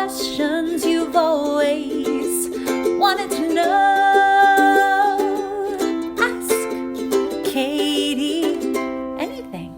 questions you've always wanted to know. Ask Kati anything.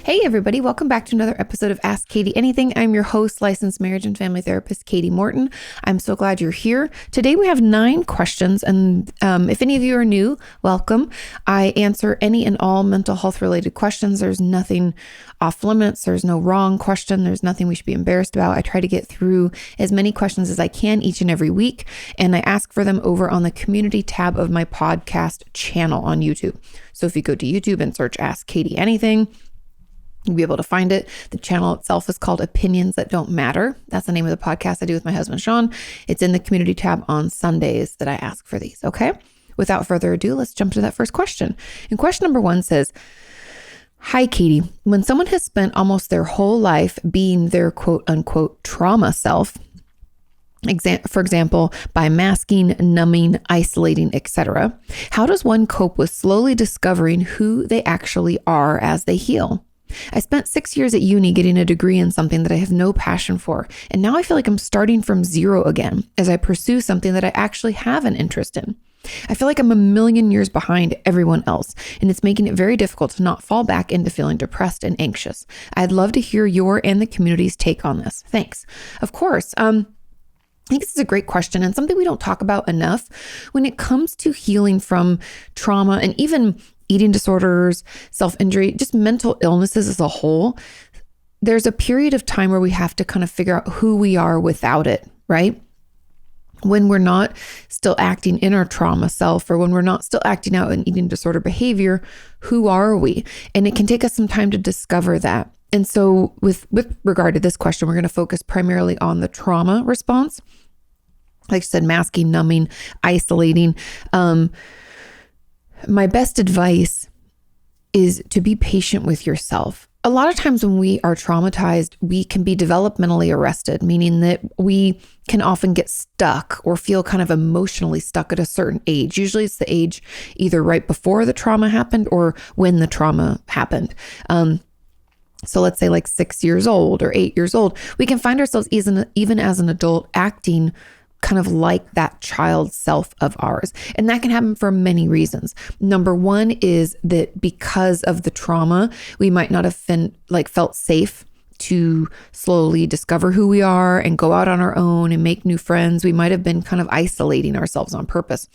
Hey everybody, welcome back to another episode of Ask Kati Anything. I'm your host, licensed marriage and family therapist, Kati Morton. I'm so glad you're here. Today we have 9 questions, and if any of you are new, welcome. I answer any and all mental health related questions. There's nothing off limits. There's no wrong question. There's nothing we should be embarrassed about. I try to get through as many questions as I can each and every week, and I ask for them over on the community tab of my podcast channel on YouTube. So if you go to YouTube and search Ask Kati Anything, you'll be able to find it. The channel itself is called Opinions That Don't Matter. That's the name of the podcast I do with my husband, Sean. It's in the community tab on Sundays that I ask for these. Okay. Without further ado, let's jump to that first question. And question number 1 says, "Hi, Kati. When someone has spent almost their whole life being their quote unquote trauma self, for example, by masking, numbing, isolating, etc., how does one cope with slowly discovering who they actually are as they heal? I spent 6 years at uni getting a degree in something that I have no passion for, and now I feel like I'm starting from zero again as I pursue something that I actually have an interest in. I feel like I'm a million years behind everyone else, and it's making it very difficult to not fall back into feeling depressed and anxious. I'd love to hear your and the community's take on this. Thanks." Of course. I think this is a great question and something we don't talk about enough when it comes to healing from trauma and even eating disorders, self-injury, just mental illnesses as a whole. There's a period of time where we have to kind of figure out who we are without it, right? When we're not still acting in our trauma self, or when we're not still acting out in eating disorder behavior, who are we? And it can take us some time to discover that. And so with regard to this question, we're going to focus primarily on the trauma response. Like I said, masking, numbing, isolating. My best advice is to be patient with yourself. A lot of times when we are traumatized, we can be developmentally arrested, meaning that we can often get stuck or feel kind of emotionally stuck at a certain age. Usually it's the age either right before the trauma happened or when the trauma happened. So let's say like 6 years old or 8 years old, we can find ourselves even as an adult acting kind of like that child self of ours. And that can happen for many reasons. Number 1 is that because of the trauma, we might not have felt safe to slowly discover who we are and go out on our own and make new friends. We might have been kind of isolating ourselves on purpose.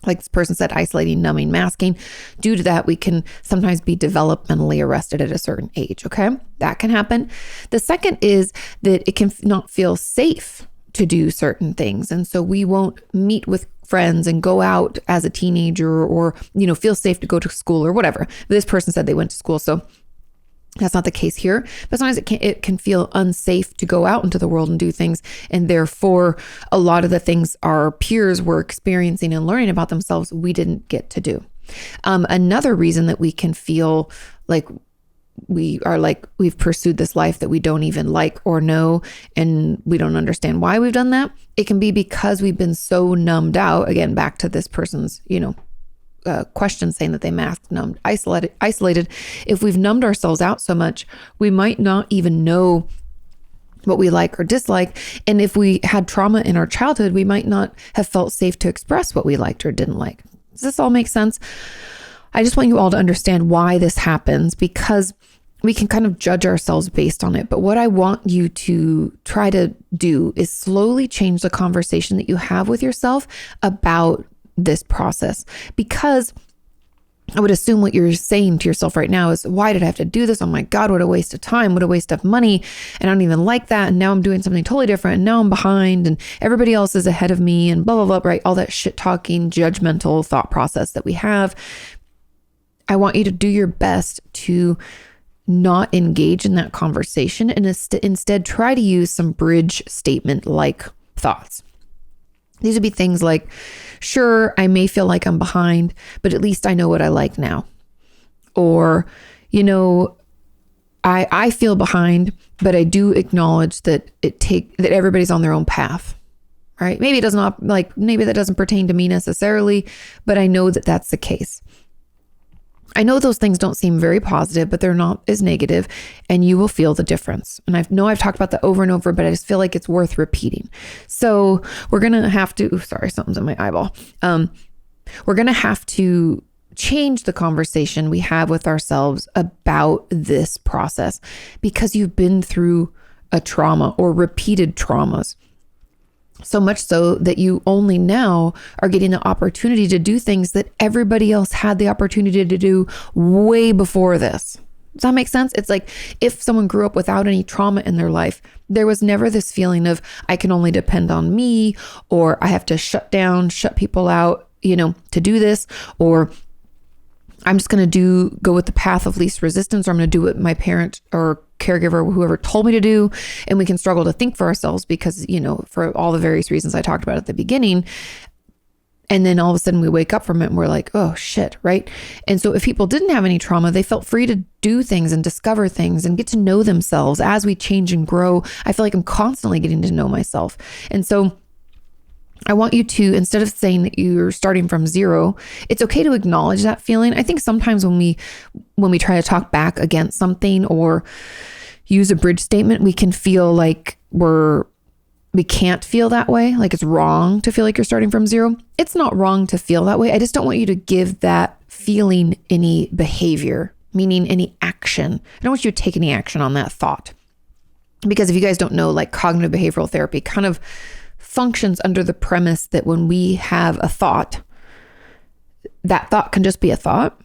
Like this person said, isolating, numbing, masking. Due to that, we can sometimes be developmentally arrested at a certain age. Okay. That can happen. The second is that it can not feel safe to do certain things. And so we won't meet with friends and go out as a teenager or, feel safe to go to school or whatever. This person said they went to school. So that's not the case here, but sometimes it can feel unsafe to go out into the world and do things. And therefore, a lot of the things our peers were experiencing and learning about themselves, we didn't get to do. Another reason that we can feel like we've pursued this life that we don't even like or know, and we don't understand why we've done that. It can be because we've been so numbed out. Again, back to this person's, question saying that they masked, numbed, isolated. If we've numbed ourselves out so much, we might not even know what we like or dislike. And if we had trauma in our childhood, we might not have felt safe to express what we liked or didn't like. Does this all make sense? I just want you all to understand why this happens, because we can kind of judge ourselves based on it. But what I want you to try to do is slowly change the conversation that you have with yourself about this process. Because I would assume what you're saying to yourself right now is, why did I have to do this? Oh my God, what a waste of time. What a waste of money. And I don't even like that. And now I'm doing something totally different. And now I'm behind and everybody else is ahead of me and blah, blah, blah, right? All that shit talking, judgmental thought process that we have. I want you to do your best to not engage in that conversation and instead try to use some bridge statement like thoughts. These would be things like, sure, I may feel like I'm behind, but at least I know what I like now. Or, I feel behind, but I do acknowledge that that everybody's on their own path. Right? Maybe maybe that doesn't pertain to me necessarily, but I know that that's the case. I know those things don't seem very positive, but they're not as negative, and you will feel the difference. And I know I've talked about that over and over, but I just feel like it's worth repeating. So we're going to have to, sorry, something's in my eyeball. We're going to have to change the conversation we have with ourselves about this process because you've been through a trauma or repeated traumas. So much so that you only now are getting the opportunity to do things that everybody else had the opportunity to do way before this. Does that make sense? It's like if someone grew up without any trauma in their life, there was never this feeling of I can only depend on me, or I have to shut people out, to do this, or I'm just going to go with the path of least resistance, or I'm going to do what my parent or caregiver or whoever told me to do. And we can struggle to think for ourselves because, for all the various reasons I talked about at the beginning. And then all of a sudden we wake up from it and we're like, oh shit, right? And so if people didn't have any trauma, they felt free to do things and discover things and get to know themselves as we change and grow. I feel like I'm constantly getting to know myself. And so I want you to, instead of saying that you're starting from zero, it's okay to acknowledge that feeling. I think sometimes when we try to talk back against something or use a bridge statement, we can feel like we can't feel that way. Like it's wrong to feel like you're starting from zero. It's not wrong to feel that way. I just don't want you to give that feeling any behavior, meaning any action. I don't want you to take any action on that thought. Because if you guys don't know, like cognitive behavioral therapy kind of functions under the premise that when we have a thought, that thought can just be a thought,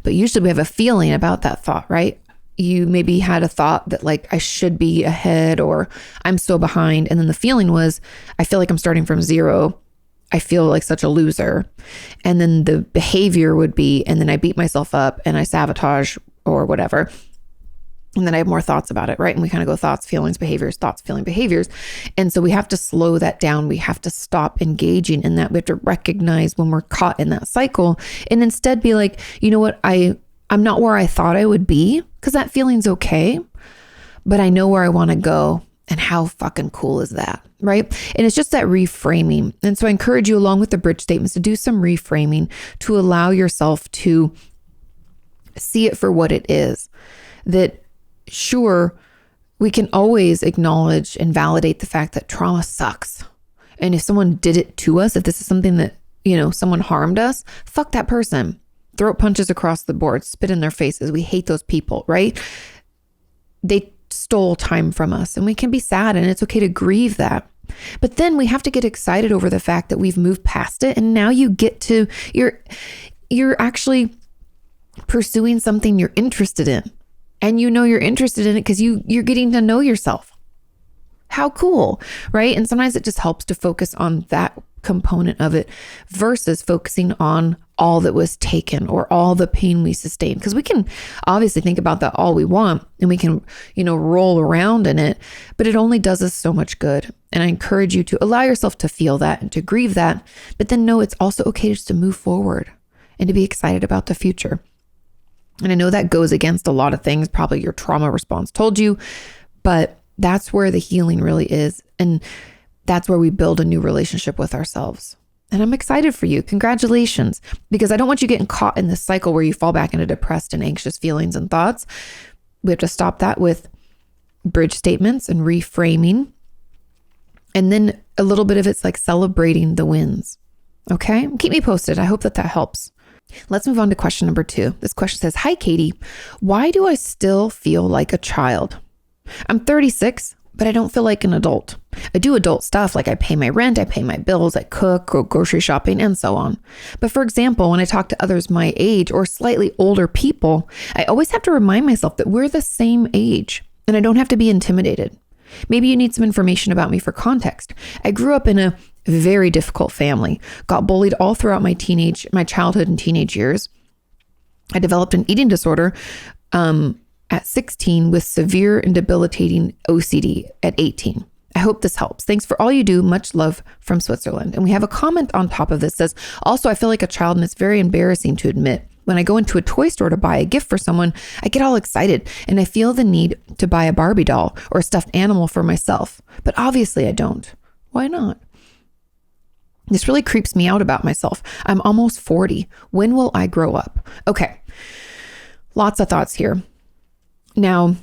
but usually we have a feeling about that thought, right? You maybe had a thought that like, I should be ahead or I'm so behind. And then the feeling was, I feel like I'm starting from zero. I feel like such a loser. And then the behavior would be, and then I beat myself up and I sabotage or whatever. And then I have more thoughts about it, right? And we kind of go thoughts, feelings, behaviors, thoughts, feeling, behaviors. And so we have to slow that down. We have to stop engaging in that. We have to recognize when we're caught in that cycle and instead be like, you know what? I'm not where I thought I would be because that feeling's okay, but I know where I want to go. And how fucking cool is that, right? And it's just that reframing. And so I encourage you, along with the bridge statements, to do some reframing to allow yourself to see it for what it is. That sure, we can always acknowledge and validate the fact that trauma sucks. And if someone did it to us, if this is something that, someone harmed us, fuck that person. Throw punches across the board, spit in their faces. We hate those people, right? They stole time from us and we can be sad and it's okay to grieve that. But then we have to get excited over the fact that we've moved past it. And now you get to, you're actually pursuing something you're interested in. And you're interested in it because you're getting to know yourself. How cool, right? And sometimes it just helps to focus on that component of it versus focusing on all that was taken or all the pain we sustained. Because we can obviously think about that all we want and we can, roll around in it, but it only does us so much good. And I encourage you to allow yourself to feel that and to grieve that, but then know it's also okay just to move forward and to be excited about the future. And I know that goes against a lot of things, probably your trauma response told you, but that's where the healing really is. And that's where we build a new relationship with ourselves. And I'm excited for you. Congratulations. Because I don't want you getting caught in this cycle where you fall back into depressed and anxious feelings and thoughts. We have to stop that with bridge statements and reframing. And then a little bit of it's like celebrating the wins. Okay? Keep me posted. I hope that helps. Let's move on to question number 2. This question says, hi, Kati. Why do I still feel like a child? I'm 36, but I don't feel like an adult. I do adult stuff like I pay my rent, I pay my bills, I cook, go grocery shopping, and so on. But for example, when I talk to others my age or slightly older people, I always have to remind myself that we're the same age and I don't have to be intimidated. Maybe you need some information about me for context. I grew up in a very difficult family, got bullied all throughout my childhood and teenage years. I developed an eating disorder at 16 with severe and debilitating OCD at 18. I hope this helps. Thanks for all you do. Much love from Switzerland. And we have a comment on top of this that says, also, I feel like a child and it's very embarrassing to admit. When I go into a toy store to buy a gift for someone, I get all excited and I feel the need to buy a Barbie doll or a stuffed animal for myself. But obviously I don't. Why not? This really creeps me out about myself. I'm almost 40. When will I grow up? Okay. lots of thoughts here. Now,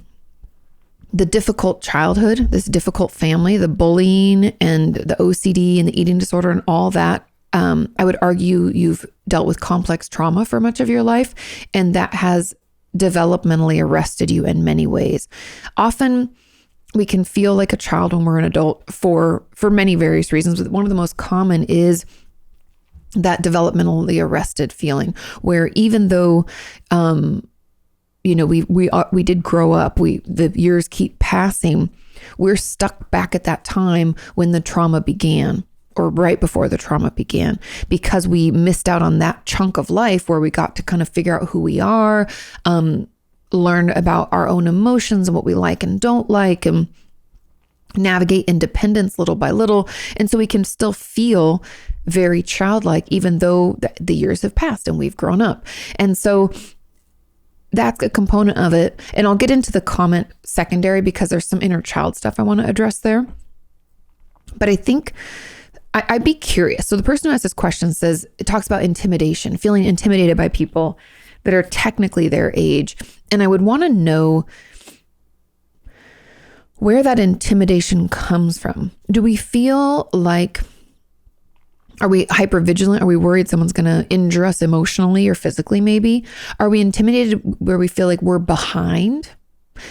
the difficult childhood, this difficult family, the bullying and the OCD and the eating disorder and all that, I would argue you've dealt with complex trauma for much of your life, and that has developmentally arrested you in many ways. Often we can feel like a child when we're an adult for many various reasons, but one of the most common is that developmentally arrested feeling, where even though we did grow up, the years keep passing, we're stuck back at that time when the trauma began, or right before the trauma began, because we missed out on that chunk of life where we got to kind of figure out who we are, learn about our own emotions and what we like and don't like, and navigate independence little by little. And so we can still feel very childlike, even though the years have passed and we've grown up. And so that's a component of it. And I'll get into the comment secondary because there's some inner child stuff I want to address there. But I think I'd be curious. So the person who asked this question says, it talks about intimidation, feeling intimidated by people that are technically their age. And I would want to know where that intimidation comes from. Do we feel like, are we hypervigilant? Are we worried someone's going to injure us emotionally or physically maybe? Are we intimidated where we feel like we're behind?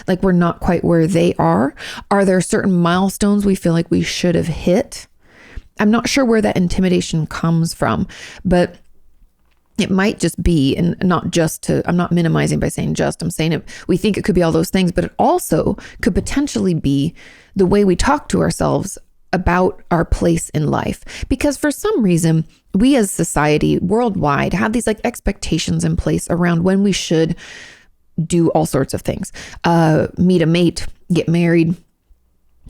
Like we're not quite where they are? Are there certain milestones we feel like we should have hit? I'm not sure where that intimidation comes from, but it might just be, and not just to, I'm not minimizing by saying just, I'm saying it, we think it could be all those things, but it also could potentially be the way we talk to ourselves about our place in life. Because for some reason, we as society worldwide have these like expectations in place around when we should do all sorts of things. Meet a mate, get married,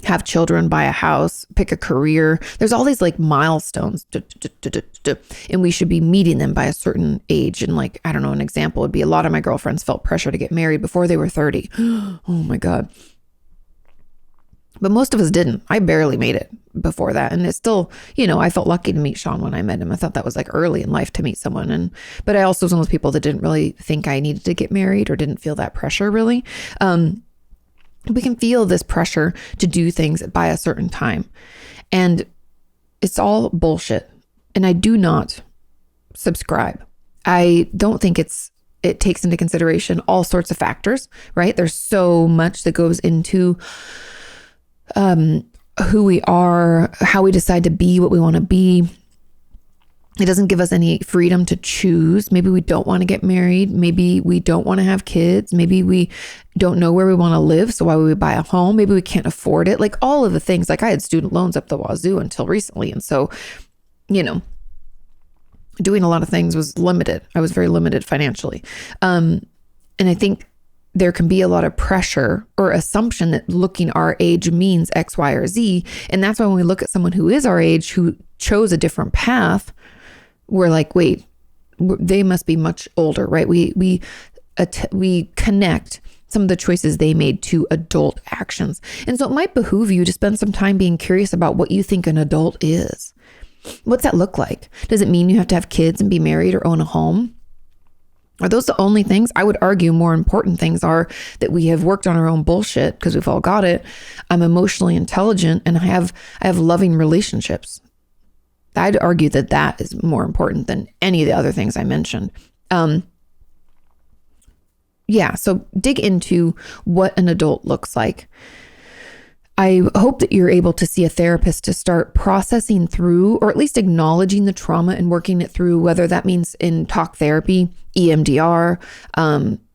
have children, buy a house, pick a career. There's all these like milestones, and we should be meeting them by a certain age. And like, I don't know, an example would be a lot of my girlfriends felt pressure to get married before they were 30. Oh my God. But most of us didn't. I barely made it before that. And it's still, I felt lucky to meet Sean when I met him. I thought that was like early in life to meet someone. But I also was one of those people that didn't really think I needed to get married or didn't feel that pressure really. We can feel this pressure to do things by a certain time. And it's all bullshit. And I do not subscribe. I don't think it takes into consideration all sorts of factors, right? There's so much that goes into who we are, how we decide to be what we want to be. It doesn't give us any freedom to choose. Maybe we don't want to get married. Maybe we don't want to have kids. Maybe we don't know where we want to live. So why would we buy a home? Maybe we can't afford it. Like all of the things, like I had student loans up the wazoo until recently. And so, doing a lot of things was limited. I was very limited financially. And I think there can be a lot of pressure or assumption that looking our age means X, Y, or Z. And that's why when we look at someone who is our age, who chose a different path, we're like, wait, they must be much older, right? We connect some of the choices they made to adult actions. And so it might behoove you to spend some time being curious about what you think an adult is. What's that look like? Does it mean you have to have kids and be married or own a home? Are those the only things? I would argue more important things are that we have worked on our own bullshit because we've all got it. I'm emotionally intelligent and I have loving relationships. I'd argue that is more important than any of the other things I mentioned. So dig into what an adult looks like. I hope that you're able to see a therapist to start processing through, or at least acknowledging the trauma and working it through, whether that means in talk therapy, EMDR,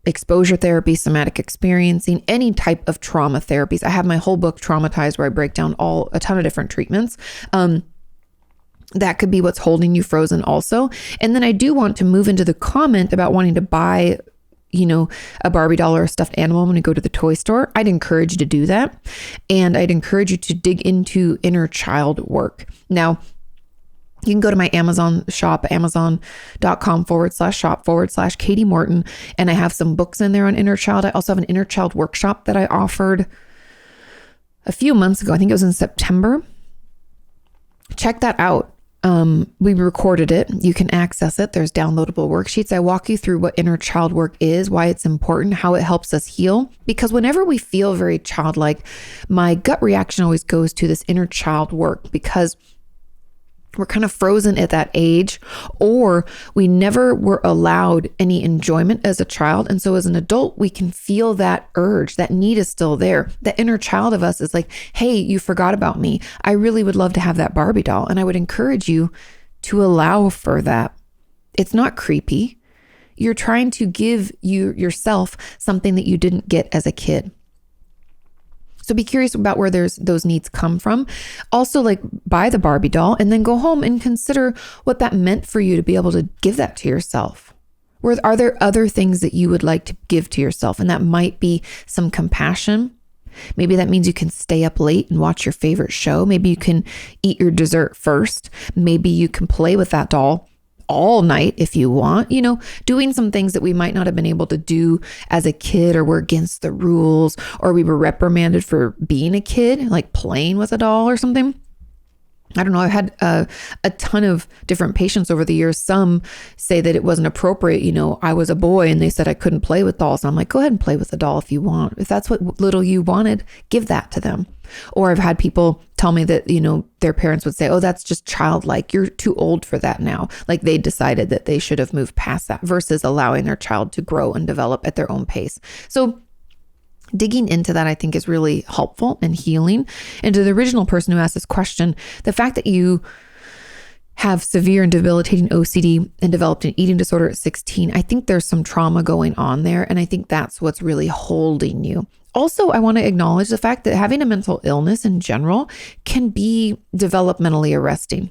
exposure therapy, somatic experiencing, any type of trauma therapies. I have my whole book, Traumatized, where I break down a ton of different treatments. That could be what's holding you frozen also. And then I do want to move into the comment about wanting to buy, a Barbie doll or a stuffed animal when you go to the toy store. I'd encourage you to do that. And I'd encourage you to dig into inner child work. Now, you can go to my Amazon shop, amazon.com/shop/Kati Morton. And I have some books in there on inner child. I also have an inner child workshop that I offered a few months ago. I think it was in September. Check that out. We recorded it. You can access it. There's downloadable worksheets. I walk you through what inner child work is, why it's important, how it helps us heal. Because whenever we feel very childlike, my gut reaction always goes to this inner child work, because we're kind of frozen at that age, or we never were allowed any enjoyment as a child. And so as an adult, we can feel that urge, that need is still there. The inner child of us is like, hey, you forgot about me. I really would love to have that Barbie doll. And I would encourage you to allow for that. It's not creepy. You're trying to give yourself something that you didn't get as a kid. So be curious about where those needs come from. Also, like, buy the Barbie doll and then go home and consider what that meant for you to be able to give that to yourself. Are there other things that you would like to give to yourself? And that might be some compassion. Maybe that means you can stay up late and watch your favorite show. Maybe you can eat your dessert first. Maybe you can play with that doll all night if you want, doing some things that we might not have been able to do as a kid, or were against the rules, or we were reprimanded for being a kid, like playing with a doll or something. I don't know. I've had a ton of different patients over the years. Some say that it wasn't appropriate. I was a boy and they said I couldn't play with dolls. And I'm like, go ahead and play with a doll if you want. If that's what little you wanted, give that to them. Or I've had people tell me that, their parents would say, oh, that's just childlike. You're too old for that now. Like they decided that they should have moved past that, versus allowing their child to grow and develop at their own pace. So digging into that, I think, is really helpful and healing. And to the original person who asked this question, the fact that you have severe and debilitating OCD and developed an eating disorder at 16, I think there's some trauma going on there. And I think that's what's really holding you. Also, I want to acknowledge the fact that having a mental illness in general can be developmentally arresting.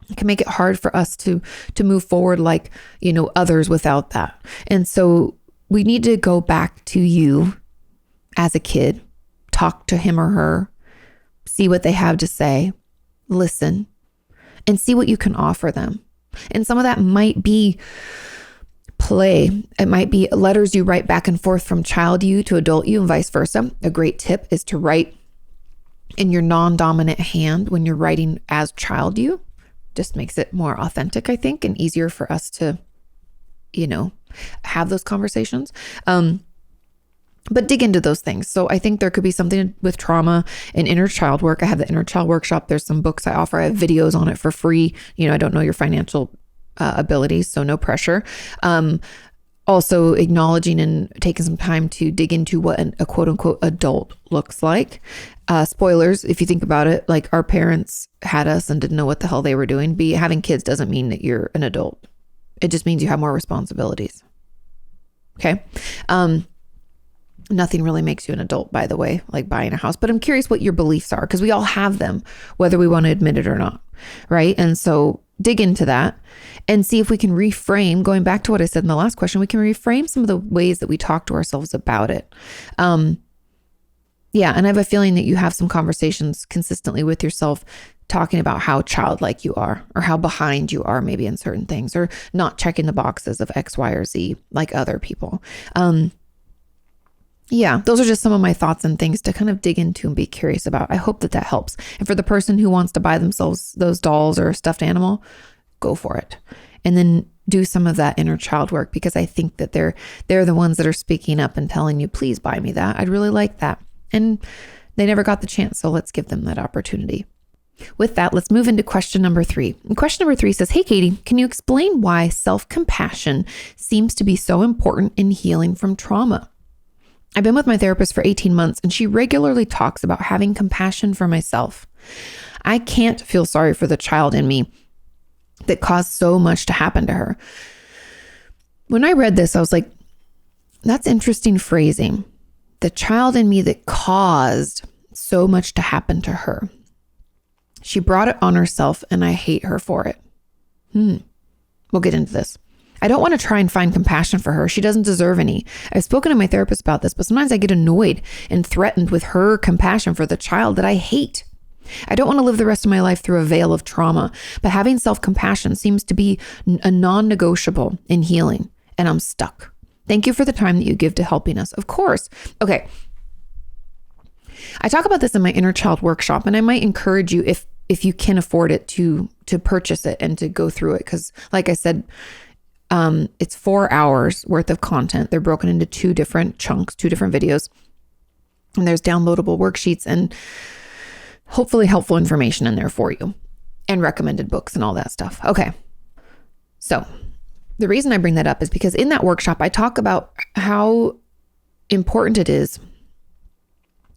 It can make it hard for us to move forward like, others without that. And so we need to go back to you as a kid, talk to him or her, see what they have to say, listen, and see what you can offer them. And some of that might be play. It might be letters you write back and forth from child you to adult you and vice versa. A great tip is to write in your non-dominant hand when you're writing as child you. Just makes it more authentic, I think, and easier for us to, have those conversations. But dig into those things. So I think there could be something with trauma and inner child work. I have the inner child workshop. There's some books I offer. I have videos on it for free. I don't know your financial abilities, so no pressure. Also acknowledging and taking some time to dig into what a quote unquote adult looks like. Spoilers, if you think about it, like our parents had us and didn't know what the hell they were doing. Having kids doesn't mean that you're an adult. It just means you have more responsibilities. Okay. Nothing really makes you an adult, by the way, like buying a house. But I'm curious what your beliefs are, because we all have them, whether we want to admit it or not. Right. And so dig into that and see if we can reframe, going back to what I said in the last question, we can reframe some of the ways that we talk to ourselves about it. Yeah. And I have a feeling that you have some conversations consistently with yourself talking about how childlike you are, or how behind you are maybe in certain things, or not checking the boxes of X, Y, or Z like other people. Yeah, those are just some of my thoughts and things to kind of dig into and be curious about. I hope that helps. And for the person who wants to buy themselves those dolls or a stuffed animal, go for it. And then do some of that inner child work, because I think that they're the ones that are speaking up and telling you, please buy me that. I'd really like that. And they never got the chance, so let's give them that opportunity. With that, let's move into question number 3. And question number 3 says, hey, Kati, can you explain why self-compassion seems to be so important in healing from trauma? I've been with my therapist for 18 months, and she regularly talks about having compassion for myself. I can't feel sorry for the child in me that caused so much to happen to her. When I read this, I was like, that's interesting phrasing. The child in me that caused so much to happen to her. She brought it on herself, and I hate her for it. We'll get into this. I don't want to try and find compassion for her. She doesn't deserve any. I've spoken to my therapist about this, but sometimes I get annoyed and threatened with her compassion for the child that I hate. I don't want to live the rest of my life through a veil of trauma, but having self-compassion seems to be a non-negotiable in healing, and I'm stuck. Thank you for the time that you give to helping us. Of course. Okay. I talk about this in my inner child workshop, and I might encourage you, if you can afford it, to purchase it and to go through it. Because like I said, it's 4 hours worth of content. They're broken into 2 different chunks, 2 different videos. And there's downloadable worksheets and hopefully helpful information in there for you, and recommended books and all that stuff. Okay. So the reason I bring that up is because in that workshop, I talk about how important it is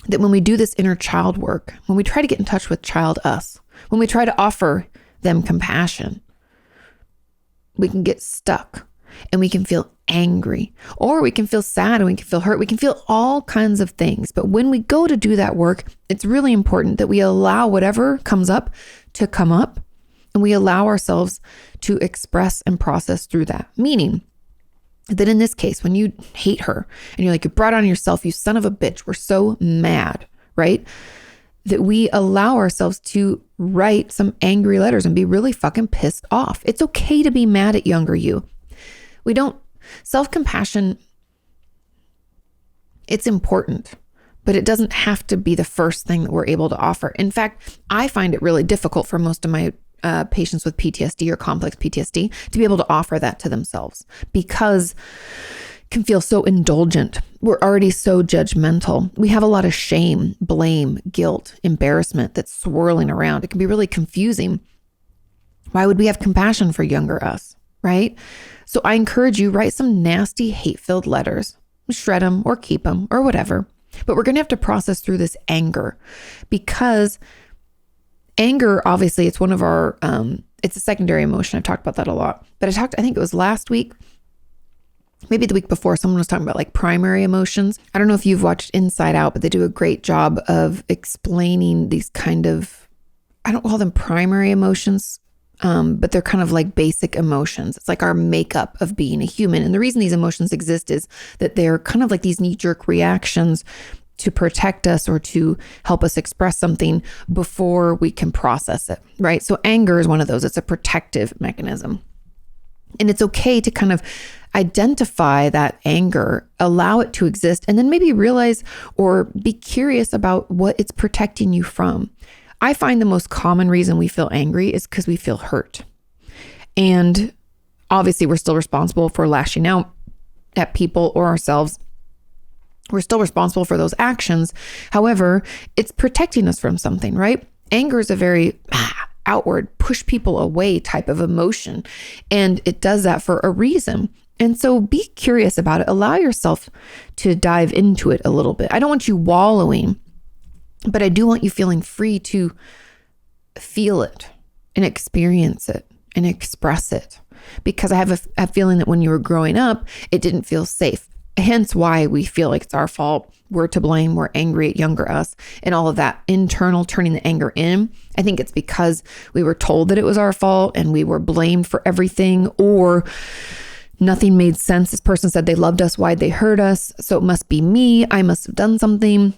that when we do this inner child work, when we try to get in touch with child us, when we try to offer them compassion, we can get stuck and we can feel angry, or we can feel sad, and we can feel hurt. We can feel all kinds of things. But when we go to do that work, it's really important that we allow whatever comes up to come up, and we allow ourselves to express and process through that. Meaning that in this case, when you hate her and you're like, you brought on yourself, you son of a bitch, we're so mad, right? That we allow ourselves to write some angry letters and be really fucking pissed off. It's okay to be mad at younger you. Self-compassion, it's important, but it doesn't have to be the first thing that we're able to offer. In fact, I find it really difficult for most of my patients with PTSD or complex PTSD to be able to offer that to themselves, because it can feel so indulgent. We're already so judgmental. We have a lot of shame, blame, guilt, embarrassment that's swirling around. It can be really confusing. Why would we have compassion for younger us, right? So I encourage you, write some nasty, hate-filled letters, shred them or keep them or whatever. But we're going to have to process through this anger, because anger, obviously, it's one of our, it's a secondary emotion. I've talked about that a lot, but I think it was last week, maybe the week before, someone was talking about like primary emotions. I don't know if you've watched Inside Out, but they do a great job of explaining these kind of, I don't call them primary emotions, but they're kind of like basic emotions. It's like our makeup of being a human. And the reason these emotions exist is that they're kind of like these knee-jerk reactions to protect us or to help us express something before we can process it, right? So anger is one of those. It's a protective mechanism. And it's okay to kind of identify that anger, allow it to exist, and then maybe realize or be curious about what it's protecting you from. I find the most common reason we feel angry is because we feel hurt. And obviously we're still responsible for lashing out at people or ourselves. We're still responsible for those actions. However, it's protecting us from something, right? Anger is a very outward, push people away type of emotion. And it does that for a reason. And so be curious about it. Allow yourself to dive into it a little bit. I don't want you wallowing, but I do want you feeling free to feel it and experience it and express it. Because I have a feeling that when you were growing up, it didn't feel safe. Hence why we feel like it's our fault. We're to blame. We're angry at younger us and all of that internal turning the anger in. I think it's because we were told that it was our fault and we were blamed for everything, or nothing made sense. This person said they loved us. Why'd they hurt us? So it must be me. I must have done something.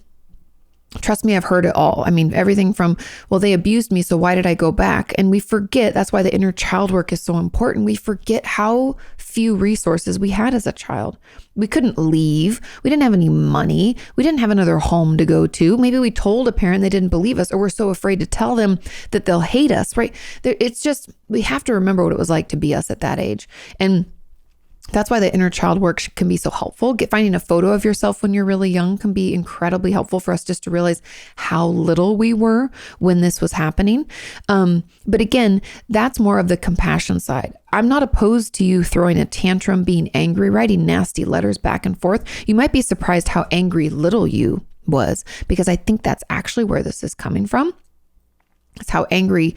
Trust me, I've heard it all. I mean, everything from, well, they abused me, so why did I go back? And we forget, that's why the inner child work is so important. We forget how few resources we had as a child. We couldn't leave. We didn't have any money. We didn't have another home to go to. Maybe we told a parent, they didn't believe us, or we're so afraid to tell them that they'll hate us, right? It's just, we have to remember what it was like to be us at that age. And that's why the inner child work can be so helpful. Finding a photo of yourself when you're really young can be incredibly helpful for us just to realize how little we were when this was happening. But again, that's more of the compassion side. I'm not opposed to you throwing a tantrum, being angry, writing nasty letters back and forth. You might be surprised how angry little you was, because I think that's actually where this is coming from. It's how angry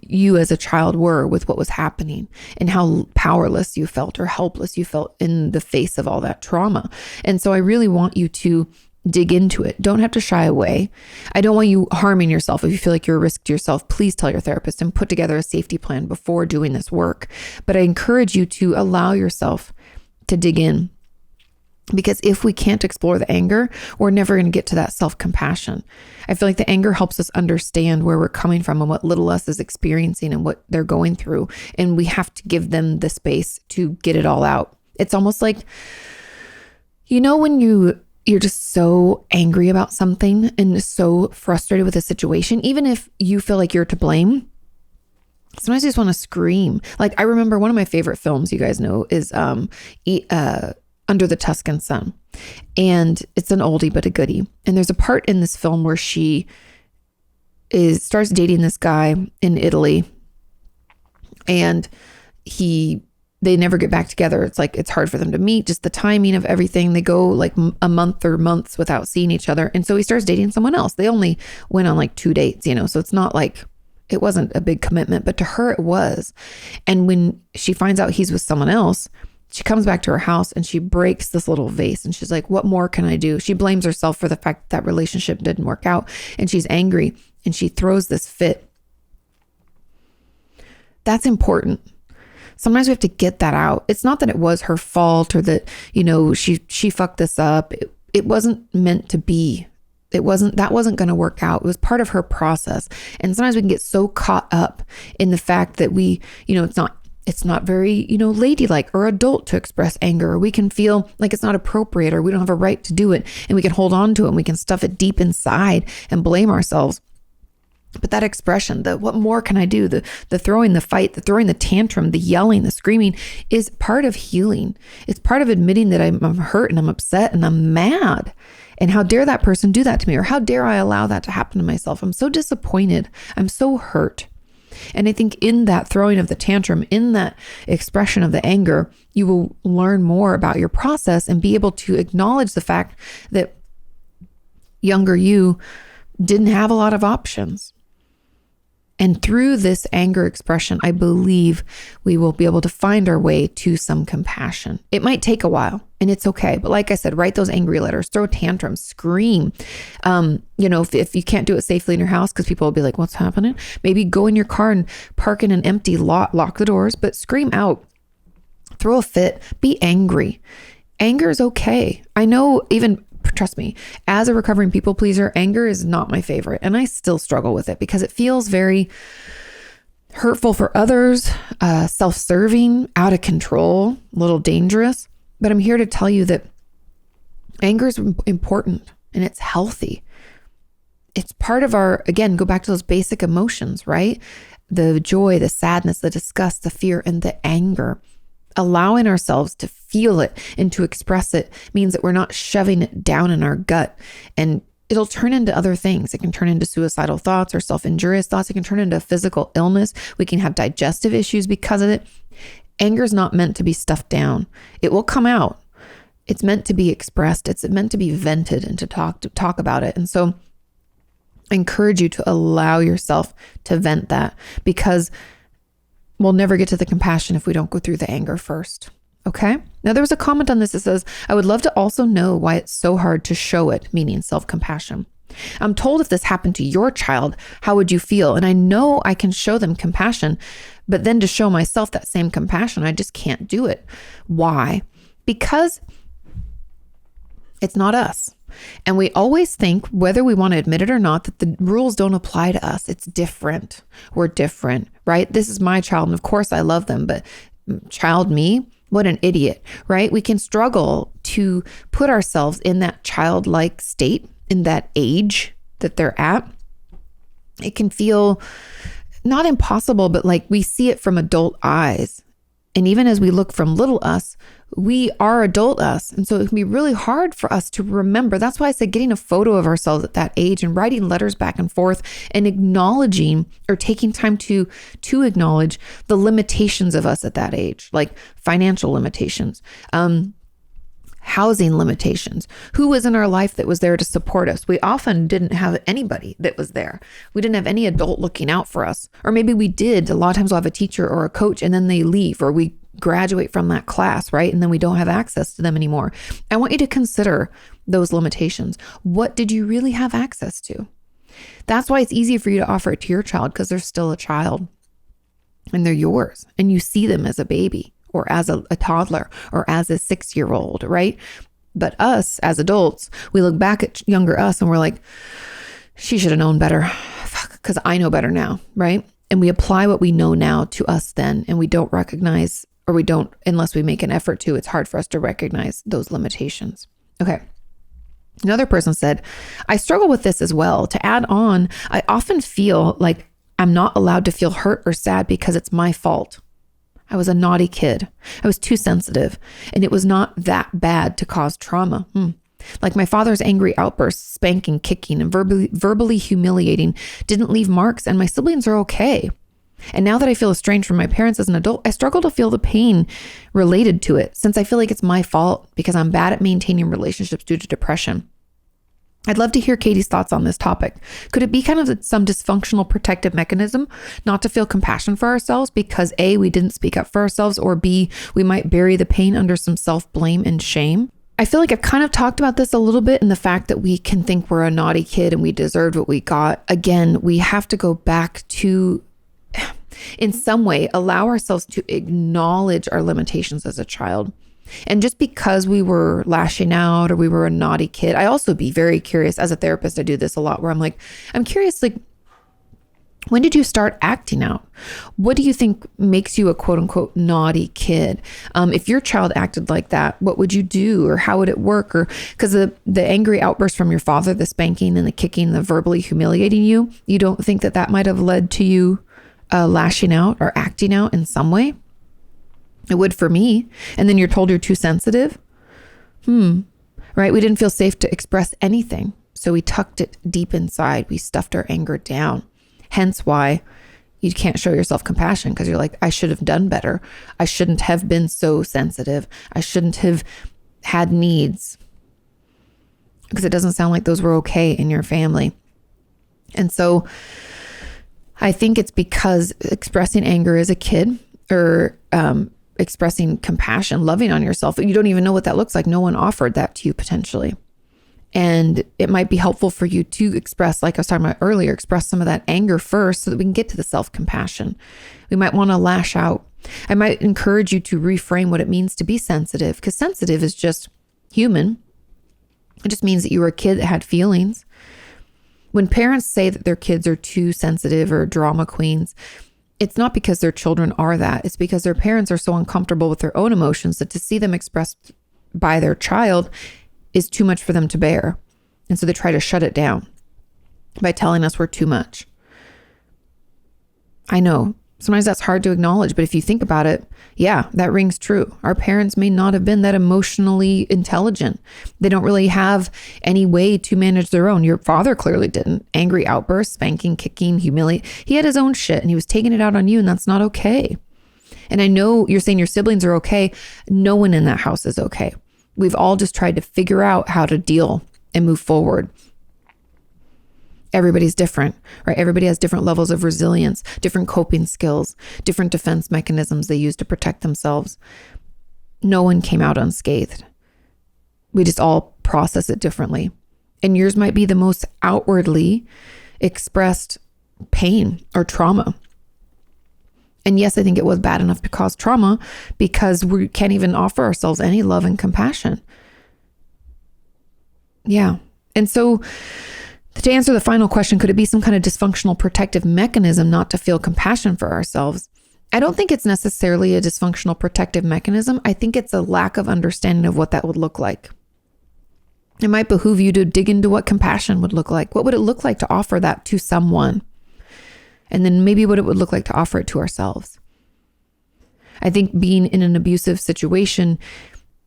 you as a child were with what was happening and how powerless you felt or helpless you felt in the face of all that trauma. And so I really want you to dig into it. Don't have to shy away. I don't want you harming yourself. If you feel like you're a risk to yourself, please tell your therapist and put together a safety plan before doing this work. But I encourage you to allow yourself to dig in. Because if we can't explore the anger, we're never going to get to that self-compassion. I feel like the anger helps us understand where we're coming from and what little us is experiencing and what they're going through. And we have to give them the space to get it all out. It's almost like, when you you're just so angry about something and so frustrated with a situation, even if you feel like you're to blame, sometimes you just want to scream. Like I remember one of my favorite films, you guys know, is Under the Tuscan Sun. And it's an oldie but a goodie. And there's a part in this film where she starts dating this guy in Italy, and they never get back together. It's like, it's hard for them to meet, just the timing of everything. They go like a month or months without seeing each other. And so he starts dating someone else. They only went on like 2 dates, so it's not like, it wasn't a big commitment, but to her it was. And when she finds out he's with someone else, she comes back to her house and she breaks this little vase, and she's like, what more can I do? She blames herself for the fact that relationship didn't work out, and she's angry and she throws this fit. That's important. Sometimes we have to get that out. It's not that it was her fault or that, she fucked this up. It wasn't meant to be. That wasn't going to work out. It was part of her process. And sometimes we can get so caught up in the fact that it's not very, ladylike or adult to express anger, or we can feel like it's not appropriate, or we don't have a right to do it, and we can hold on to it and we can stuff it deep inside and blame ourselves. But that expression, the what more can I do? The throwing the fight, the throwing the tantrum, the yelling, the screaming is part of healing. It's part of admitting that I'm hurt and I'm upset and I'm mad. And how dare that person do that to me? Or how dare I allow that to happen to myself? I'm so disappointed. I'm so hurt. And I think in that throwing of the tantrum, in that expression of the anger, you will learn more about your process and be able to acknowledge the fact that younger you didn't have a lot of options. And through this anger expression, I believe we will be able to find our way to some compassion. It might take a while, and it's okay. But like I said, write those angry letters, throw tantrums, scream. If you can't do it safely in your house, because people will be like, what's happening? Maybe go in your car and park in an empty lot, lock the doors, but scream out, throw a fit, be angry. Anger is okay. I know, trust me, as a recovering people pleaser, anger is not my favorite. And I still struggle with it because it feels very hurtful for others, self-serving, out of control, a little dangerous. But I'm here to tell you that anger is important and it's healthy. It's part of go back to those basic emotions, right? The joy, the sadness, the disgust, the fear, and the anger. Allowing ourselves to feel it and to express it means that we're not shoving it down in our gut, and it'll turn into other things. It can turn into suicidal thoughts or self-injurious thoughts. It can turn into physical illness. We can have digestive issues because of it. Anger is not meant to be stuffed down. It will come out. It's meant to be expressed. It's meant to be vented and to talk about it. And so I encourage you to allow yourself to vent that, because we'll never get to the compassion if we don't go through the anger first. Okay. Now there was a comment on this that says, I would love to also know why it's so hard to show it, meaning self-compassion. I'm told if this happened to your child, how would you feel? And I know I can show them compassion, but then to show myself that same compassion, I just can't do it. Why? Because it's not us. And we always think, whether we want to admit it or not, that the rules don't apply to us. It's different. We're different, right? This is my child. And of course I love them, but child me, what an idiot, right? We can struggle to put ourselves in that childlike state, in that age that they're at. It can feel not impossible, but like we see it from adult eyes. And even as we look from little us, we are adult us. And so it can be really hard for us to remember. That's why I said getting a photo of ourselves at that age and writing letters back and forth and acknowledging, or taking time to acknowledge the limitations of us at that age, like financial limitations, housing limitations. Who was in our life that was there to support us? We often didn't have anybody that was there. We didn't have any adult looking out for us. Or maybe we did. A lot of times we'll have a teacher or a coach and then they leave, or we graduate from that class, right? And then we don't have access to them anymore. I want you to consider those limitations. What did you really have access to? That's why it's easy for you to offer it to your child, because they're still a child and they're yours, and you see them as a baby, or as a toddler, or as a 6-year-old, right? But us as adults, we look back at younger us and we're like, she should have known better. Fuck, because I know better now, right? And we apply what we know now to us then, and we don't recognize, or we don't, unless we make an effort to, it's hard for us to recognize those limitations. Okay. Another person said, I struggle with this as well. To add on, I often feel like I'm not allowed to feel hurt or sad because it's my fault. I was a naughty kid. I was too sensitive, and it was not that bad to cause trauma. Like my father's angry outbursts, spanking, kicking, and verbally humiliating didn't leave marks, and my siblings are okay. And now that I feel estranged from my parents as an adult, I struggle to feel the pain related to it, since I feel like it's my fault because I'm bad at maintaining relationships due to depression. I'd love to hear Katie's thoughts on this topic. Could it be kind of some dysfunctional protective mechanism not to feel compassion for ourselves because A, we didn't speak up for ourselves, or B, we might bury the pain under some self-blame and shame? I feel like I've kind of talked about this a little bit in the fact that we can think we're a naughty kid and we deserved what we got. Again, we have to go back to, in some way, allow ourselves to acknowledge our limitations as a child. And just because we were lashing out or we were a naughty kid, I also be very curious. As a therapist, I do this a lot where I'm curious, like, when did you start acting out? What do you think makes you a quote unquote naughty kid? If your child acted like that, what would you do, or how would it work? Or because the angry outburst from your father, the spanking and the kicking, the verbally humiliating you, you don't think that might have led to you lashing out or acting out in some way? It would for me. And then you're told you're too sensitive. Right? We didn't feel safe to express anything. So we tucked it deep inside. We stuffed our anger down. Hence why you can't show yourself compassion, because you're like, I should have done better. I shouldn't have been so sensitive. I shouldn't have had needs, because it doesn't sound like those were okay in your family. And so I think it's because expressing anger as a kid, or expressing compassion, loving on yourself, you don't even know what that looks like. No one offered that to you potentially. And it might be helpful for you to express, like I was talking about earlier, express some of that anger first so that we can get to the self-compassion. We might want to lash out. I might encourage you to reframe what it means to be sensitive, because sensitive is just human. It just means that you were a kid that had feelings. When parents say that their kids are too sensitive or drama queens, it's not because their children are that. It's because their parents are so uncomfortable with their own emotions that to see them expressed by their child is too much for them to bear. And so they try to shut it down by telling us we're too much. I know sometimes that's hard to acknowledge, but if you think about it, yeah, that rings true. Our parents may not have been that emotionally intelligent. They don't really have any way to manage their own. Your father clearly didn't. Angry outbursts, spanking, kicking, humiliating. He had his own shit and he was taking it out on you, and that's not okay. And I know you're saying your siblings are okay. No one in that house is okay. We've all just tried to figure out how to deal and move forward. Everybody's different, right? Everybody has different levels of resilience, different coping skills, different defense mechanisms they use to protect themselves. No one came out unscathed. We just all process it differently. And yours might be the most outwardly expressed pain or trauma. And yes, I think it was bad enough to cause trauma because we can't even offer ourselves any love and compassion. Yeah. And so to answer the final question, could it be some kind of dysfunctional protective mechanism not to feel compassion for ourselves? I don't think it's necessarily a dysfunctional protective mechanism. I think it's a lack of understanding of what that would look like. It might behoove you to dig into what compassion would look like. What would it look like to offer that to someone? And then maybe what it would look like to offer it to ourselves. I think being in an abusive situation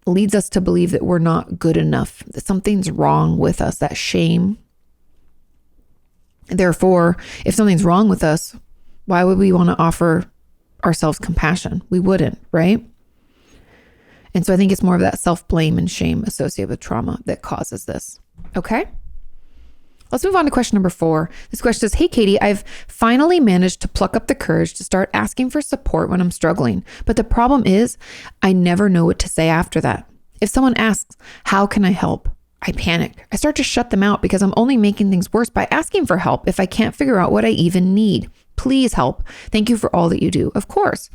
leads us to believe that we're not good enough, that something's wrong with us, that shame. Therefore, if something's wrong with us, why would we want to offer ourselves compassion? We wouldn't, right? And so I think it's more of that self-blame and shame associated with trauma that causes this. Okay? Let's move on to question number 4. This question says, hey, Katie, I've finally managed to pluck up the courage to start asking for support when I'm struggling. But the problem is I never know what to say after that. If someone asks, how can I help? I panic. I start to shut them out because I'm only making things worse by asking for help if I can't figure out what I even need. Please help. Thank you for all that you do. Of course.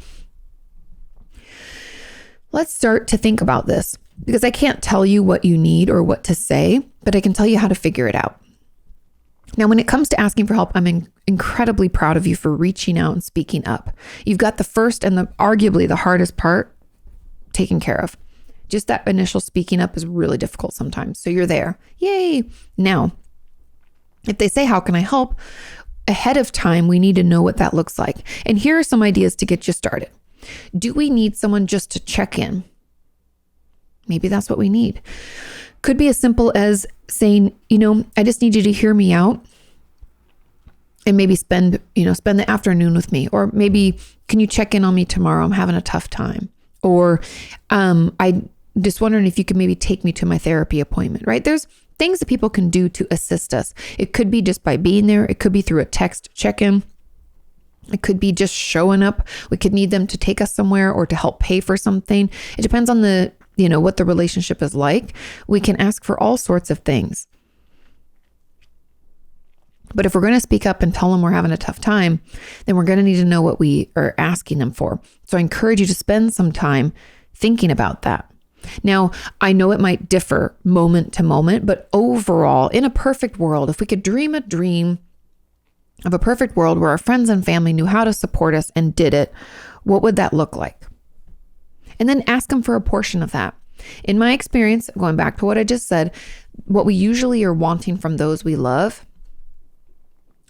Let's start to think about this, because I can't tell you what you need or what to say, but I can tell you how to figure it out. Now, when it comes to asking for help, I'm incredibly proud of you for reaching out and speaking up. You've got the first and arguably the hardest part taken care of. Just that initial speaking up is really difficult sometimes. So you're there. Yay. Now, if they say, how can I help? Ahead of time, we need to know what that looks like. And here are some ideas to get you started. Do we need someone just to check in? Maybe that's what we need. Could be as simple as saying, I just need you to hear me out and maybe spend the afternoon with me. Or maybe, can you check in on me tomorrow? I'm having a tough time. Or I just wondering if you could maybe take me to my therapy appointment, right? There's things that people can do to assist us. It could be just by being there. It could be through a text check-in. It could be just showing up. We could need them to take us somewhere or to help pay for something. It depends on what the relationship is like. We can ask for all sorts of things. But if we're going to speak up and tell them we're having a tough time, then we're going to need to know what we are asking them for. So I encourage you to spend some time thinking about that. Now, I know it might differ moment to moment, but overall, in a perfect world, if we could dream a dream of a perfect world where our friends and family knew how to support us and did it, what would that look like? And then ask them for a portion of that. In my experience, going back to what I just said, what we usually are wanting from those we love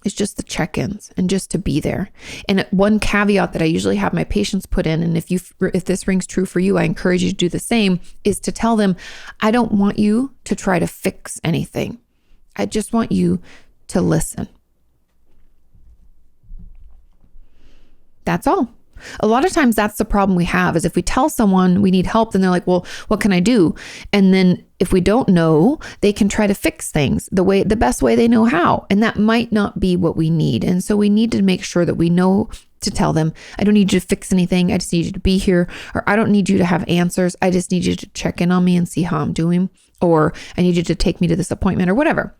is just the check-ins and just to be there. And one caveat that I usually have my patients put in, and if this rings true for you, I encourage you to do the same, is to tell them, I don't want you to try to fix anything. I just want you to listen. That's all. A lot of times that's the problem we have, is if we tell someone we need help, then they're like, well, what can I do? And then if we don't know, they can try to fix things the best way they know how. And that might not be what we need. And so we need to make sure that we know to tell them, I don't need you to fix anything. I just need you to be here. Or I don't need you to have answers. I just need you to check in on me and see how I'm doing. Or I need you to take me to this appointment or whatever.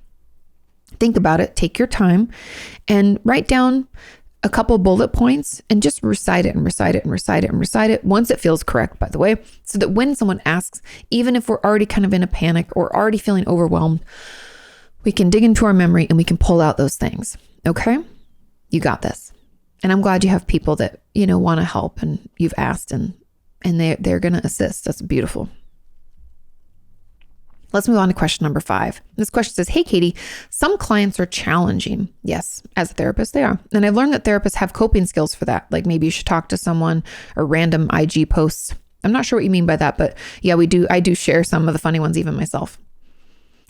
Think about it. Take your time and write down a couple bullet points and just recite it and recite it and recite it and recite it once it feels correct, by the way, so that when someone asks, even if we're already kind of in a panic or already feeling overwhelmed, we can dig into our memory and we can pull out those things. Okay? You got this. And I'm glad you have people that, want to help and you've asked and they're going to assist. That's beautiful. Let's move on to question number 5. This question says, hey, Kati, some clients are challenging. Yes, as a therapist, they are. And I've learned that therapists have coping skills for that. Like maybe you should talk to someone or random IG posts. I'm not sure what you mean by that, but yeah, I do share some of the funny ones, even myself.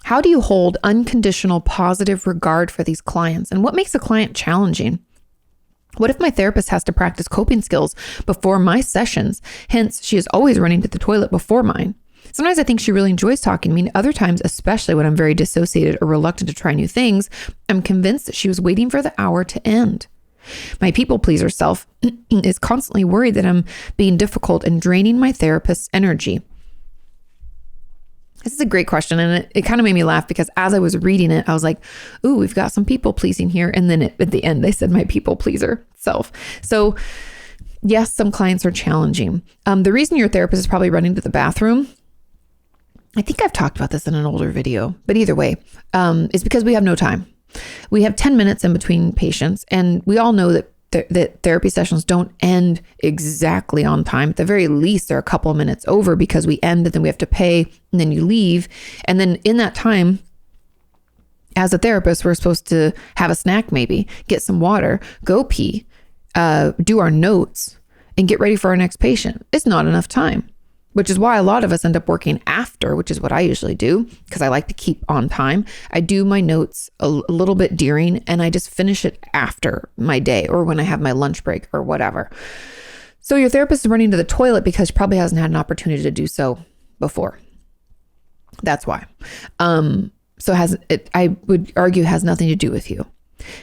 How do you hold unconditional positive regard for these clients? And what makes a client challenging? What if my therapist has to practice coping skills before my sessions? Hence, she is always running to the toilet before mine. Sometimes I think she really enjoys talking to me. Other times, especially when I'm very dissociated or reluctant to try new things, I'm convinced that she was waiting for the hour to end. My people pleaser self is constantly worried that I'm being difficult and draining my therapist's energy. This is a great question. And it kind of made me laugh because as I was reading it, I was like, ooh, we've got some people pleasing here. And then at the end, they said my people pleaser self. So yes, some clients are challenging. The reason your therapist is probably running to the bathroom, I think I've talked about this in an older video, but either way, is because we have no time. We have 10 minutes in between patients, and we all know that therapy sessions don't end exactly on time. At the very least, they're a couple of minutes over because we end and then we have to pay and then you leave. And then in that time, as a therapist, we're supposed to have a snack, maybe get some water, go pee, do our notes and get ready for our next patient. It's not enough time. Which is why a lot of us end up working after, which is what I usually do because I like to keep on time. I do my notes a little bit during and I just finish it after my day or when I have my lunch break or whatever. So your therapist is running to the toilet because she probably hasn't had an opportunity to do so before. That's why. I would argue has nothing to do with you.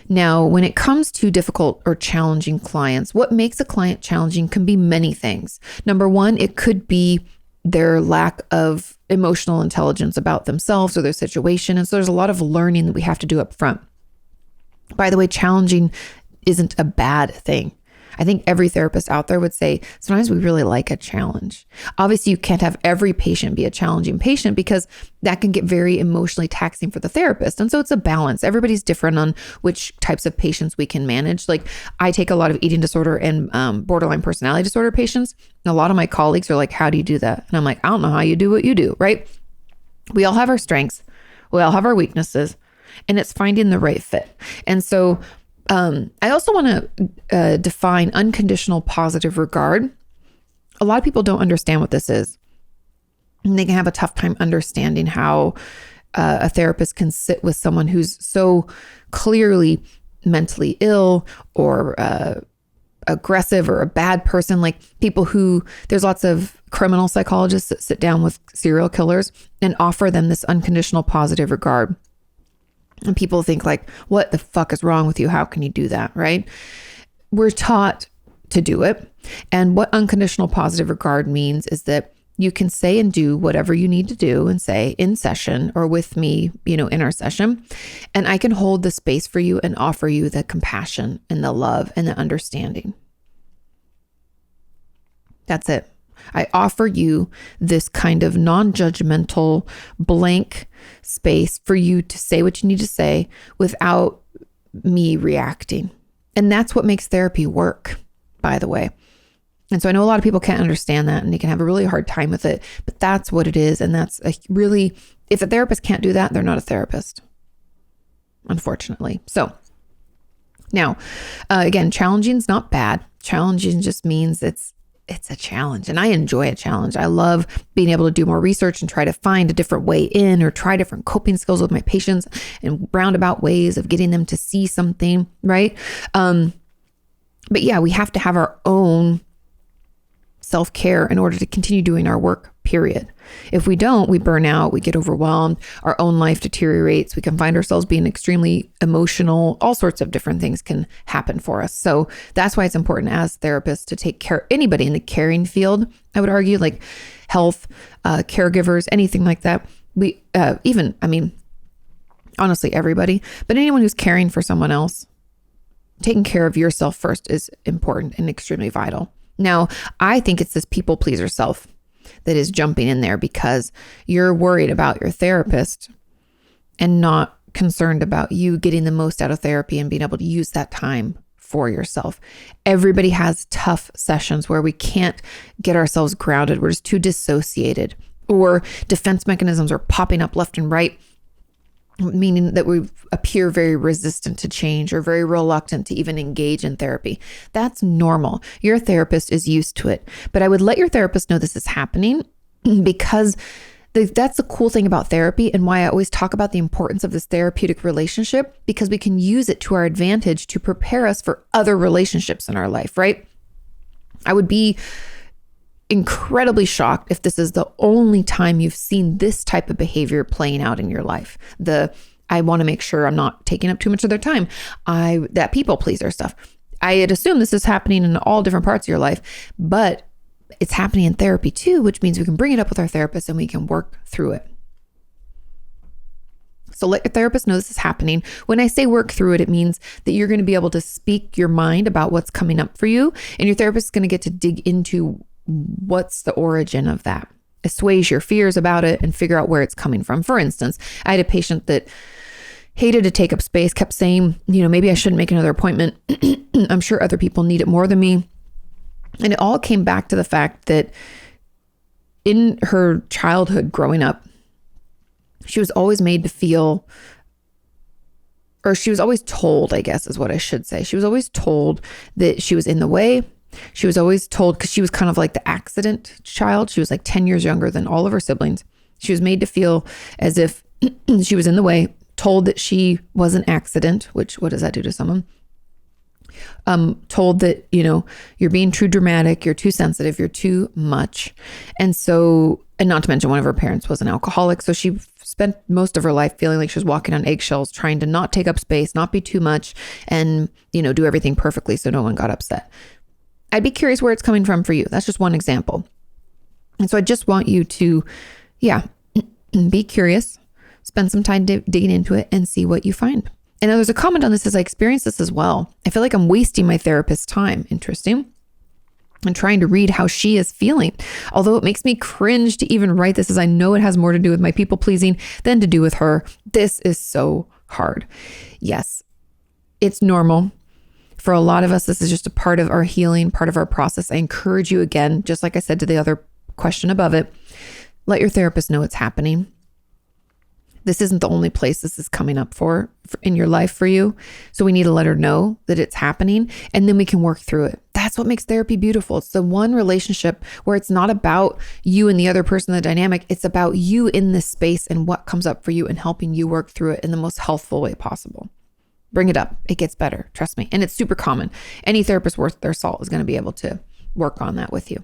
Now, when it comes to difficult or challenging clients, what makes a client challenging can be many things. Number one, it could be their lack of emotional intelligence about themselves or their situation. And so there's a lot of learning that we have to do up front. By the way, challenging isn't a bad thing. I think every therapist out there would say sometimes we really like a challenge. Obviously, you can't have every patient be a challenging patient because that can get very emotionally taxing for the therapist. And so it's a balance. Everybody's different on which types of patients we can manage. Like I take a lot of eating disorder and borderline personality disorder patients. And a lot of my colleagues are like, how do you do that? And I'm like, I don't know how you do what you do, right? We all have our strengths. We all have our weaknesses. And it's finding the right fit. And so I also want to define unconditional positive regard. A lot of people don't understand what this is. And they can have a tough time understanding how a therapist can sit with someone who's so clearly mentally ill or aggressive or a bad person. Like people who, there's lots of criminal psychologists that sit down with serial killers and offer them this unconditional positive regard. And people think like, what the fuck is wrong with you? How can you do that? Right? We're taught to do it. And what unconditional positive regard means is that you can say and do whatever you need to do and say in session or with me, in our session. And I can hold the space for you and offer you the compassion and the love and the understanding. That's it. I offer you this kind of non-judgmental, blank space for you to say what you need to say without me reacting. And that's what makes therapy work, by the way. And so I know a lot of people can't understand that and they can have a really hard time with it, but that's what it is. And that's if a therapist can't do that, they're not a therapist, unfortunately. So now, again, challenging is not bad. Challenging just means it's a challenge, and I enjoy a challenge. I love being able to do more research and try to find a different way in or try different coping skills with my patients and roundabout ways of getting them to see something, right? But yeah, we have to have our own self-care in order to continue doing our work, period. If we don't, we burn out, we get overwhelmed, our own life deteriorates, we can find ourselves being extremely emotional, all sorts of different things can happen for us. So that's why it's important as therapists to take care of anybody in the caring field, I would argue, like health, caregivers, anything like that. Honestly, everybody, but anyone who's caring for someone else, taking care of yourself first is important and extremely vital. Now, I think it's this people pleaser self that is jumping in there because you're worried about your therapist and not concerned about you getting the most out of therapy and being able to use that time for yourself. Everybody has tough sessions where we can't get ourselves grounded. We're just too dissociated, or defense mechanisms are popping up left and right, meaning that we appear very resistant to change or very reluctant to even engage in therapy. That's normal. Your therapist is used to it. But I would let your therapist know this is happening because that's the cool thing about therapy and why I always talk about the importance of this therapeutic relationship, because we can use it to our advantage to prepare us for other relationships in our life, right? I would be incredibly shocked if this is the only time you've seen this type of behavior playing out in your life. I want to make sure I'm not taking up too much of their time. That people pleaser stuff. I'd assume this is happening in all different parts of your life, but it's happening in therapy too, which means we can bring it up with our therapist and we can work through it. So let your therapist know this is happening. When I say work through it, it means that you're going to be able to speak your mind about what's coming up for you, and your therapist is going to get to dig into what's the origin of that, assuage your fears about it and figure out where it's coming from. For instance, I had a patient that hated to take up space, kept saying, maybe I shouldn't make another appointment. I'm sure other people need it more than me. And it all came back to the fact that in her childhood growing up, she was always made to feel, or she was always told, I guess is what I should say. She was always told that she was in the way. She was always told, because she was kind of like the accident child. She was like 10 years younger than all of her siblings. She was made to feel as if she was in the way, told that she was an accident, which what does that do to someone? Told that, you're being too dramatic, you're too sensitive, you're too much. And not to mention one of her parents was an alcoholic. So she spent most of her life feeling like she was walking on eggshells, trying to not take up space, not be too much, and, do everything perfectly so no one got upset. I'd be curious where it's coming from for you. That's just one example. And so I just want you to, be curious, spend some time digging into it and see what you find. And there's a comment on this as I experience this as well. I feel like I'm wasting my therapist's time. Interesting. And trying to read how she is feeling. Although it makes me cringe to even write this, as I know it has more to do with my people pleasing than to do with her. This is so hard. Yes, it's normal. For a lot of us, this is just a part of our healing, part of our process. I encourage you again, just like I said to the other question above it, let your therapist know it's happening. This isn't the only place this is coming up for in your life for you. So we need to let her know that it's happening, and then we can work through it. That's what makes therapy beautiful. It's the one relationship where it's not about you and the other person, the dynamic. It's about you in this space and what comes up for you and helping you work through it in the most healthful way possible. Bring it up. It gets better. Trust me. And it's super common. Any therapist worth their salt is going to be able to work on that with you.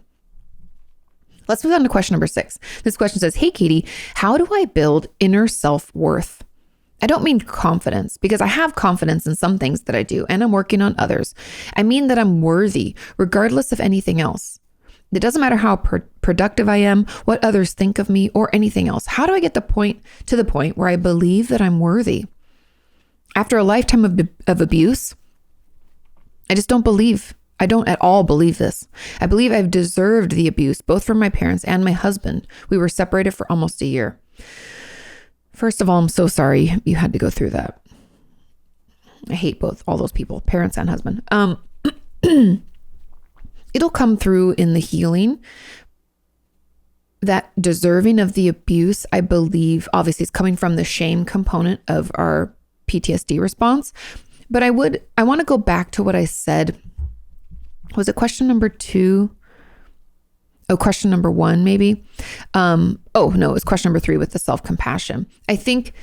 Let's move on to question number 6. This question says, hey, Katie, how do I build inner self-worth? I don't mean confidence, because I have confidence in some things that I do, and I'm working on others. I mean that I'm worthy, regardless of anything else. It doesn't matter how productive I am, what others think of me, or anything else. How do I get to the point where I believe that I'm worthy? After a lifetime of abuse, I just don't believe. I don't at all believe this. I believe I've deserved the abuse, both from my parents and my husband. We were separated for almost a year. First of all, I'm so sorry you had to go through that. I hate all those people, parents and husband. It'll come through in the healing. That deserving of the abuse, I believe, obviously it's coming from the shame component of our PTSD response. But I want to go back to what I said. Was it question number 2? Oh, question number 1, maybe. No, it was question number 3 with the self-compassion. I think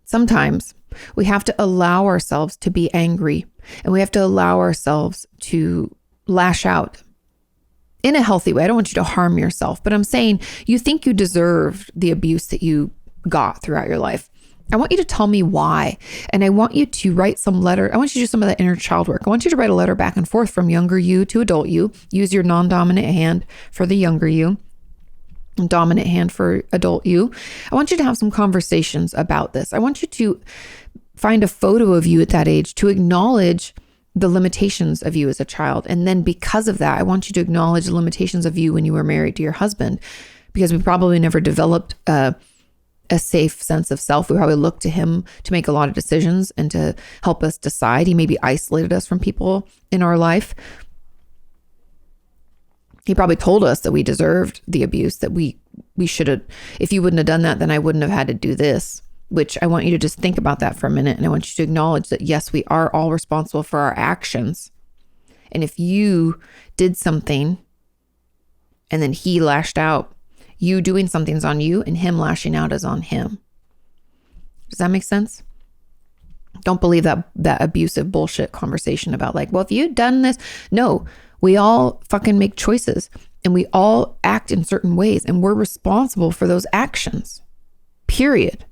sometimes we have to allow ourselves to be angry, and we have to allow ourselves to lash out in a healthy way. I don't want you to harm yourself, but I'm saying you think you deserved the abuse that you got throughout your life. I want you to tell me why. And I want you to write some letter. I want you to do some of that inner child work. I want you to write a letter back and forth from younger you to adult you. Use your non-dominant hand for the younger you, and dominant hand for adult you. I want you to have some conversations about this. I want you to find a photo of you at that age to acknowledge the limitations of you as a child. And then because of that, I want you to acknowledge the limitations of you when you were married to your husband, because we probably never developed a safe sense of self. We probably looked to him to make a lot of decisions and to help us decide. He maybe isolated us from people in our life. He probably told us that we deserved the abuse, that we should have, if you wouldn't have done that, then I wouldn't have had to do this, which I want you to just think about that for a minute. And I want you to acknowledge that, yes, we are all responsible for our actions. And if you did something and then he lashed out, you doing something's on you and him lashing out is on him. Does that make sense? Don't believe that abusive bullshit conversation about like, well, if you'd done this. No, we all fucking make choices and we all act in certain ways and we're responsible for those actions, period.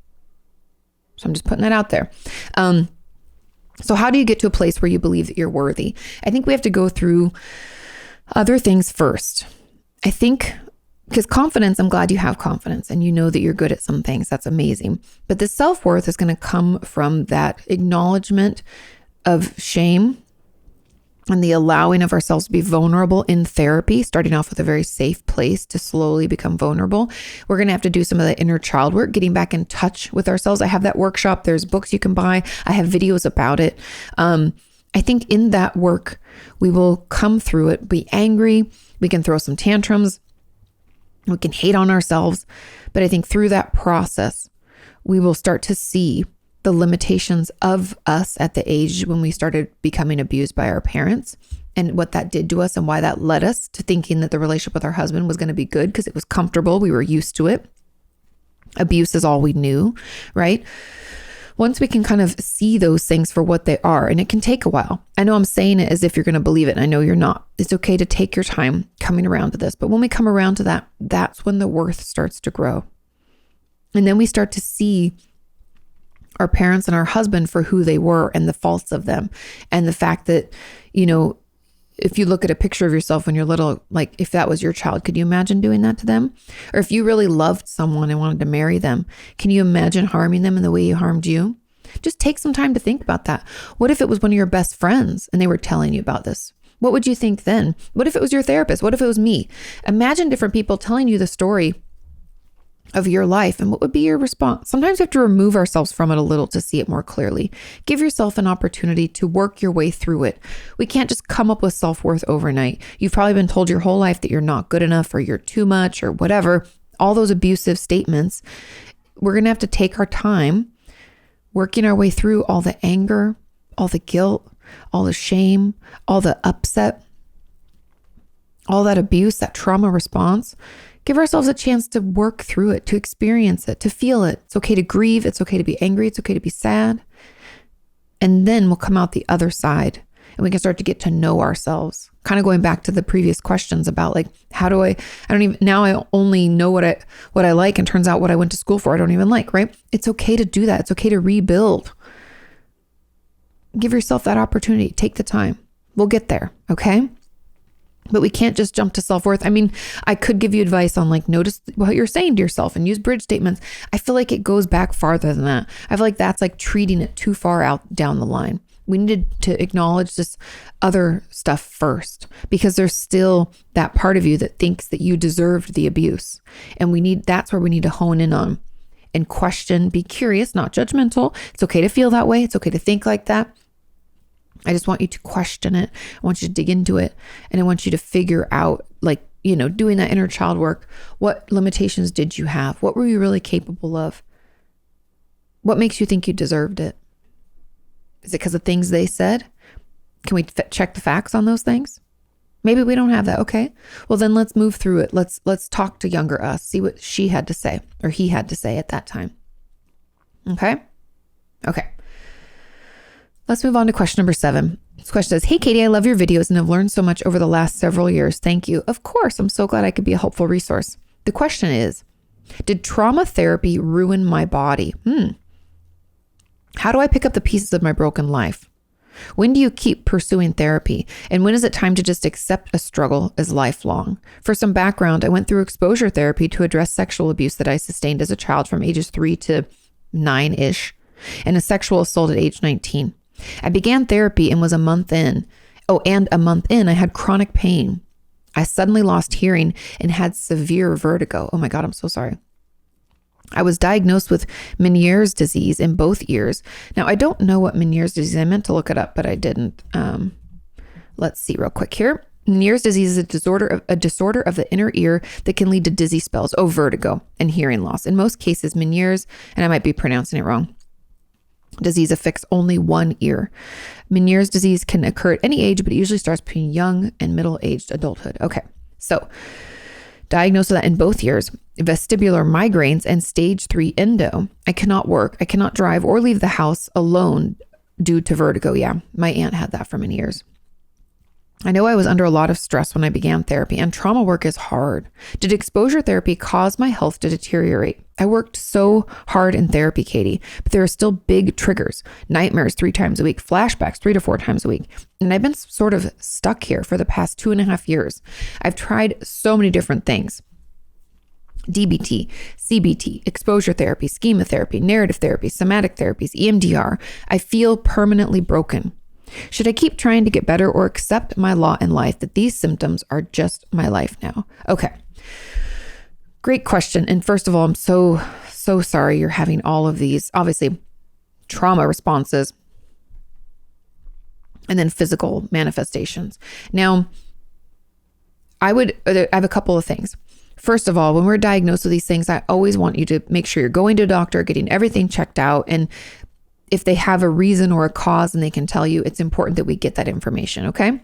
So I'm just putting that out there. So how do you get to a place where you believe that you're worthy? I think we have to go through other things first. I think because confidence, I'm glad you have confidence and you know that you're good at some things. That's amazing. But the self-worth is going to come from that acknowledgement of shame and the allowing of ourselves to be vulnerable in therapy, starting off with a very safe place to slowly become vulnerable. We're going to have to do some of the inner child work, getting back in touch with ourselves. I have that workshop. There's books you can buy. I have videos about it. I think in that work, we will come through it, be angry. We can throw some tantrums. We can hate on ourselves. But I think through that process, we will start to see the limitations of us at the age when we started becoming abused by our parents and what that did to us and why that led us to thinking that the relationship with our husband was going to be good because it was comfortable. We were used to it. Abuse is all we knew, right? Once we can kind of see those things for what they are, and it can take a while. I know I'm saying it as if you're going to believe it, and I know you're not. It's okay to take your time coming around to this. But when we come around to that, that's when the worth starts to grow. And then we start to see our parents and our husband for who they were and the faults of them. And the fact that, if you look at a picture of yourself when you're little, like if that was your child, could you imagine doing that to them? Or if you really loved someone and wanted to marry them, can you imagine harming them in the way you harmed you? Just take some time to think about that. What if it was one of your best friends and they were telling you about this? What would you think then? What if it was your therapist? What if it was me? Imagine different people telling you the story of your life, and what would be your response? Sometimes we have to remove ourselves from it a little to see it more clearly. Give yourself an opportunity to work your way through it. We can't just come up with self-worth overnight. You've probably been told your whole life that you're not good enough or you're too much or whatever, all those abusive statements. We're going to have to take our time working our way through all the anger, all the guilt, all the shame, all the upset, all that abuse, that trauma response. Give ourselves a chance to work through it, to experience it, to feel it. It's okay to grieve. It's okay to be angry. It's okay to be sad. And then we'll come out the other side and we can start to get to know ourselves. Kind of going back to the previous questions about like, now I only know what I like, and turns out what I went to school for, I don't even like, right? It's okay to do that. It's okay to rebuild. Give yourself that opportunity. Take the time. We'll get there. Okay. But we can't just jump to self-worth. I mean, I could give you advice on like, notice what you're saying to yourself and use bridge statements. I feel like it goes back farther than that. I feel like that's like treating it too far out down the line. We needed to acknowledge this other stuff first, because there's still that part of you that thinks that you deserved the abuse. And that's where we need to hone in on and question, be curious, not judgmental. It's okay to feel that way. It's okay to think like that. I just want you to question it. I want you to dig into it. And I want you to figure out, like, doing that inner child work. What limitations did you have? What were you really capable of? What makes you think you deserved it? Is it because of things they said? Can we check the facts on those things? Maybe we don't have that. Okay. Well, then let's move through it. Let's talk to younger us, see what she had to say or he had to say at that time. Okay. Okay. Let's move on to question number 7. This question says, "Hey, Kati, I love your videos and have learned so much over the last several years. Thank you. Of course, I'm so glad I could be a helpful resource." The question is, did trauma therapy ruin my body? How do I pick up the pieces of my broken life? When do you keep pursuing therapy? And when is it time to just accept a struggle as lifelong? For some background, I went through exposure therapy to address sexual abuse that I sustained as a child from ages 3 to 9-ish, and a sexual assault at age 19. I began therapy and was a month in. I had chronic pain. I suddenly lost hearing and had severe vertigo. Oh my God, I'm so sorry. I was diagnosed with Meniere's disease in both ears. Now, I don't know what Meniere's disease is. I meant to look it up, but I didn't. Let's see real quick here. Meniere's disease is a disorder of the inner ear that can lead to dizzy spells, vertigo, and hearing loss. In most cases, Meniere's, and I might be pronouncing it wrong, disease affects only one ear. Meniere's disease can occur at any age, but it usually starts between young and middle-aged adulthood. Okay, so diagnosed with that in both ears, vestibular migraines, and stage 3 endo. I cannot work. I cannot drive or leave the house alone due to vertigo. Yeah, my aunt had that for many years. I know I was under a lot of stress when I began therapy, and trauma work is hard. Did exposure therapy cause my health to deteriorate? I worked so hard in therapy, Kati, but there are still big triggers, nightmares 3 times a week, flashbacks 3 to 4 times a week. And I've been sort of stuck here for the past 2.5 years. I've tried so many different things. DBT, CBT, exposure therapy, schema therapy, narrative therapy, somatic therapies, EMDR. I feel permanently broken. Should I keep trying to get better or accept my lot in life that these symptoms are just my life now? Okay. Great question. And first of all, I'm so sorry you're having all of these, obviously, trauma responses and then physical manifestations. Now, I have a couple of things. First of all, when we're diagnosed with these things, I always want you to make sure you're going to a doctor, getting everything checked out. And if they have a reason or a cause and they can tell you, it's important that we get that information, okay?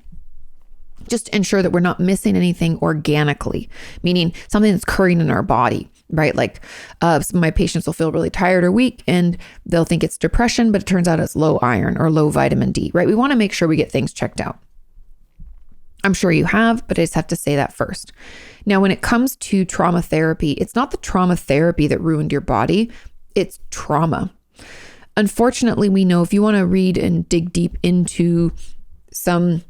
Just ensure that we're not missing anything organically, meaning something that's occurring in our body, right? Like some of my patients will feel really tired or weak and they'll think it's depression, but it turns out it's low iron or low vitamin D, right? We want to make sure we get things checked out. I'm sure you have, but I just have to say that first. Now, when it comes to trauma therapy, it's not the trauma therapy that ruined your body, it's trauma. Unfortunately, we know if you want to read and dig deep into some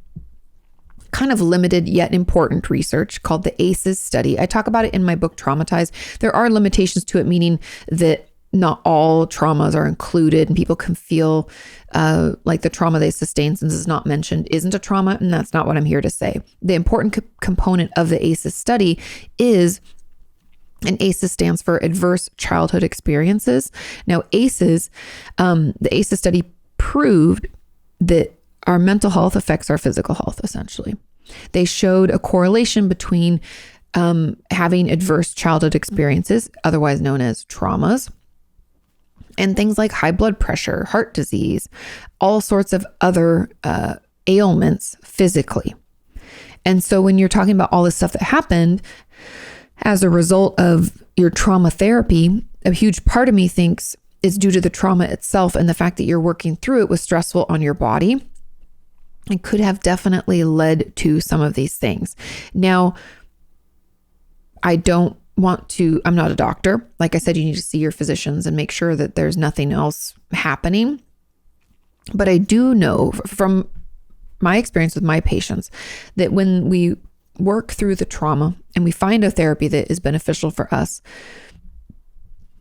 kind of limited yet important research called the ACEs study. I talk about it in my book, Traumatized. There are limitations to it, meaning that not all traumas are included and people can feel like the trauma they sustain, since it's not mentioned, isn't a trauma. And that's not what I'm here to say. The important component of the ACEs study is, and ACEs stands for Adverse Childhood Experiences. Now, ACEs, the ACEs study proved that our mental health affects our physical health, essentially. They showed a correlation between having adverse childhood experiences, otherwise known as traumas, and things like high blood pressure, heart disease, all sorts of other ailments physically. And so when you're talking about all this stuff that happened as a result of your trauma therapy, a huge part of me thinks it's due to the trauma itself and the fact that you're working through it was stressful on your body and could have definitely led to some of these things. Now, I'm not a doctor. Like I said, you need to see your physicians and make sure that there's nothing else happening. But I do know from my experience with my patients that when we work through the trauma and we find a therapy that is beneficial for us,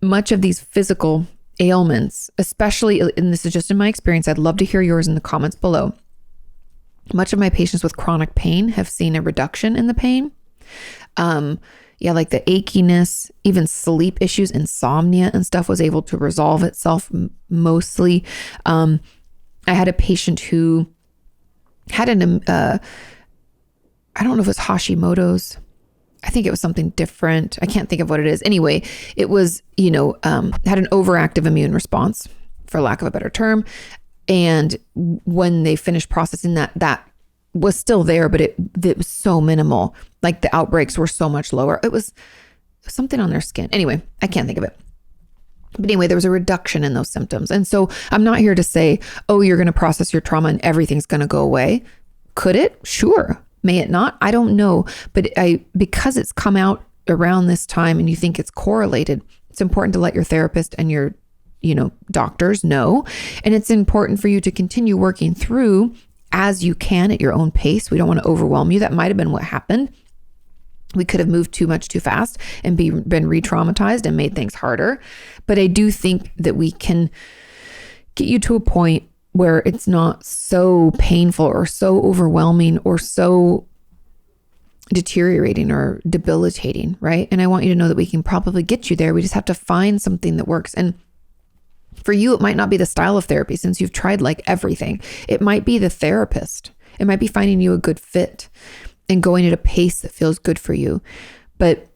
much of these physical ailments, especially, and this is just in my experience, I'd love to hear yours in the comments below. Much of my patients with chronic pain have seen a reduction in the pain. Like the achiness, even sleep issues, insomnia and stuff was able to resolve itself mostly. I had a patient who had I don't know if it was Hashimoto's. I think it was something different. I can't think of what it is. Anyway, it was, had an overactive immune response, for lack of a better term. And when they finished processing that was still there, but it was so minimal. Like the outbreaks were so much lower. It was something on their skin. Anyway, I can't think of it. But anyway, there was a reduction in those symptoms. And so I'm not here to say, oh, you're going to process your trauma and everything's going to go away. Could it? Sure. May it not? I don't know. But because it's come out around this time and you think it's correlated, it's important to let your therapist and your, doctors know. And it's important for you to continue working through as you can at your own pace. We don't want to overwhelm you. That might have been what happened. We could have moved too much too fast and been re-traumatized and made things harder. But I do think that we can get you to a point where it's not so painful or so overwhelming or so deteriorating or debilitating, right? And I want you to know that we can probably get you there. We just have to find something that works. And for you, it might not be the style of therapy since you've tried like everything. It might be the therapist. It might be finding you a good fit and going at a pace that feels good for you. But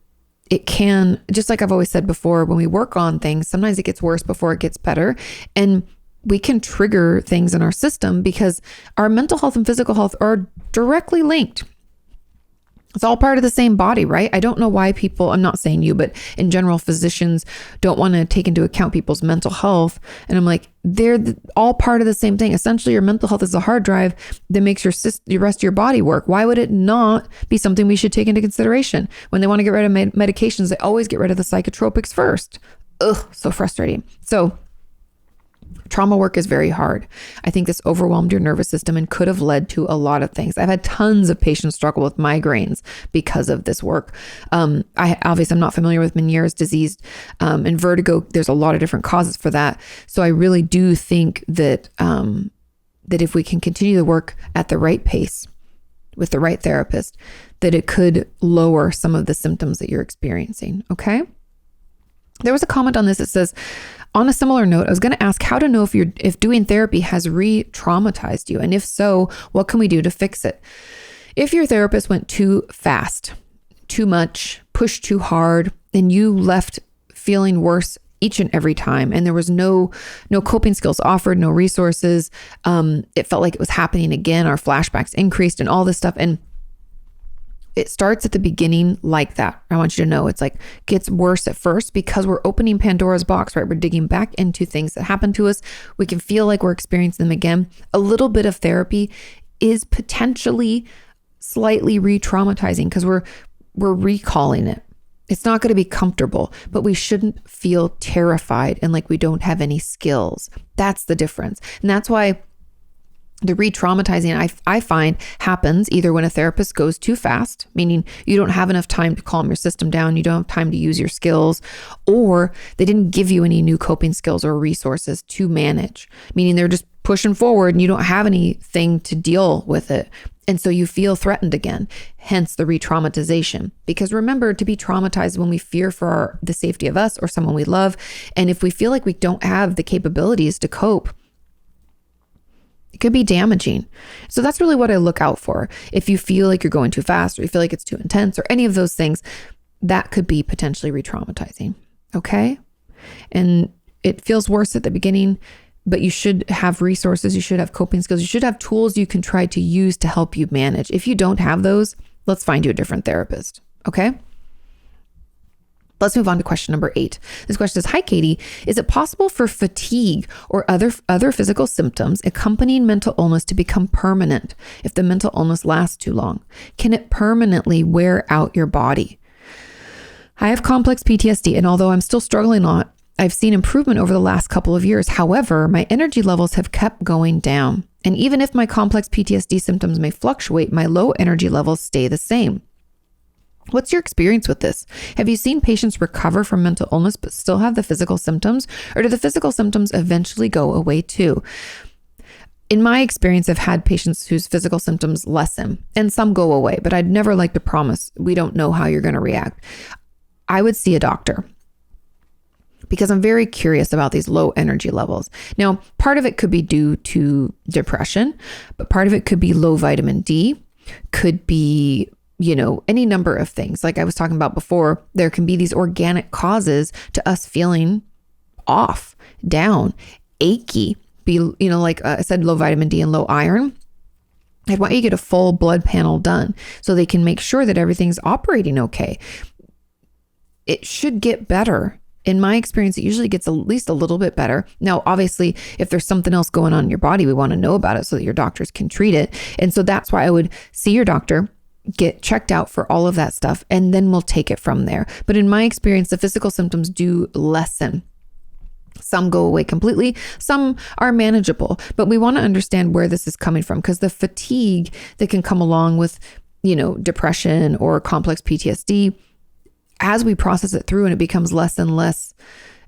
it can, just like I've always said before, when we work on things, sometimes it gets worse before it gets better. And we can trigger things in our system because our mental health and physical health are directly linked. It's all part of the same body, right? I don't know why people, I'm not saying you, but in general, physicians don't want to take into account people's mental health. And I'm like, they're all part of the same thing. Essentially, your mental health is a hard drive that makes the rest of your body work. Why would it not be something we should take into consideration? When they want to get rid of medications, they always get rid of the psychotropics first. Ugh, so frustrating. So trauma work is very hard. I think this overwhelmed your nervous system and could have led to a lot of things. I've had tons of patients struggle with migraines because of this work. I'm not familiar with Meniere's disease and vertigo. There's a lot of different causes for that. So I really do think that that if we can continue to work at the right pace with the right therapist, that it could lower some of the symptoms that you're experiencing. Okay. There was a comment on this that says, on a similar note, I was going to ask how to know if doing therapy has re-traumatized you. And if so, what can we do to fix it? If your therapist went too fast, too much, pushed too hard, and you left feeling worse each and every time, and there was no coping skills offered, no resources, it felt like it was happening again, our flashbacks increased and all this stuff. And it starts at the beginning like that. I want you to know it's like gets worse at first because we're opening Pandora's box, right? We're digging back into things that happened to us. We can feel like we're experiencing them again. A little bit of therapy is potentially slightly re-traumatizing because we're recalling it. It's not going to be comfortable, but we shouldn't feel terrified and like we don't have any skills. That's the difference. And that's why The re-traumatizing I find happens either when a therapist goes too fast, meaning you don't have enough time to calm your system down, you don't have time to use your skills, or they didn't give you any new coping skills or resources to manage, meaning they're just pushing forward and you don't have anything to deal with it. And so you feel threatened again, hence the re-traumatization. Because remember, to be traumatized when we fear for the safety of us or someone we love, and if we feel like we don't have the capabilities to cope, it could be damaging. So that's really what I look out for. If you feel like you're going too fast or you feel like it's too intense or any of those things, that could be potentially re-traumatizing. Okay. And it feels worse at the beginning, but you should have resources. You should have coping skills. You should have tools you can try to use to help you manage. If you don't have those, let's find you a different therapist. Okay. Let's move on to question number 8. This question says, hi, Kati. Is it possible for fatigue or other physical symptoms accompanying mental illness to become permanent if the mental illness lasts too long? Can it permanently wear out your body? I have complex PTSD, and although I'm still struggling a lot, I've seen improvement over the last couple of years. However, my energy levels have kept going down. And even if my complex PTSD symptoms may fluctuate, my low energy levels stay the same. What's your experience with this? Have you seen patients recover from mental illness but still have the physical symptoms? Or do the physical symptoms eventually go away too? In my experience, I've had patients whose physical symptoms lessen and some go away, but I'd never like to promise. We don't know how you're going to react. I would see a doctor because I'm very curious about these low energy levels. Now, part of it could be due to depression, but part of it could be low vitamin D, could be any number of things. Like I was talking about before, there can be these organic causes to us feeling off, down, achy, like I said, low vitamin D and low iron. I'd want you to get a full blood panel done so they can make sure that everything's operating okay. It should get better. In my experience, it usually gets at least a little bit better. Now, obviously, if there's something else going on in your body, we want to know about it so that your doctors can treat it. And so that's why I would see your doctor, get checked out for all of that stuff, and then we'll take it from there. But in my experience, the physical symptoms do lessen. Some go away completely. Some are manageable, but we want to understand where this is coming from, because the fatigue that can come along with, depression or complex PTSD, as we process it through and it becomes less and less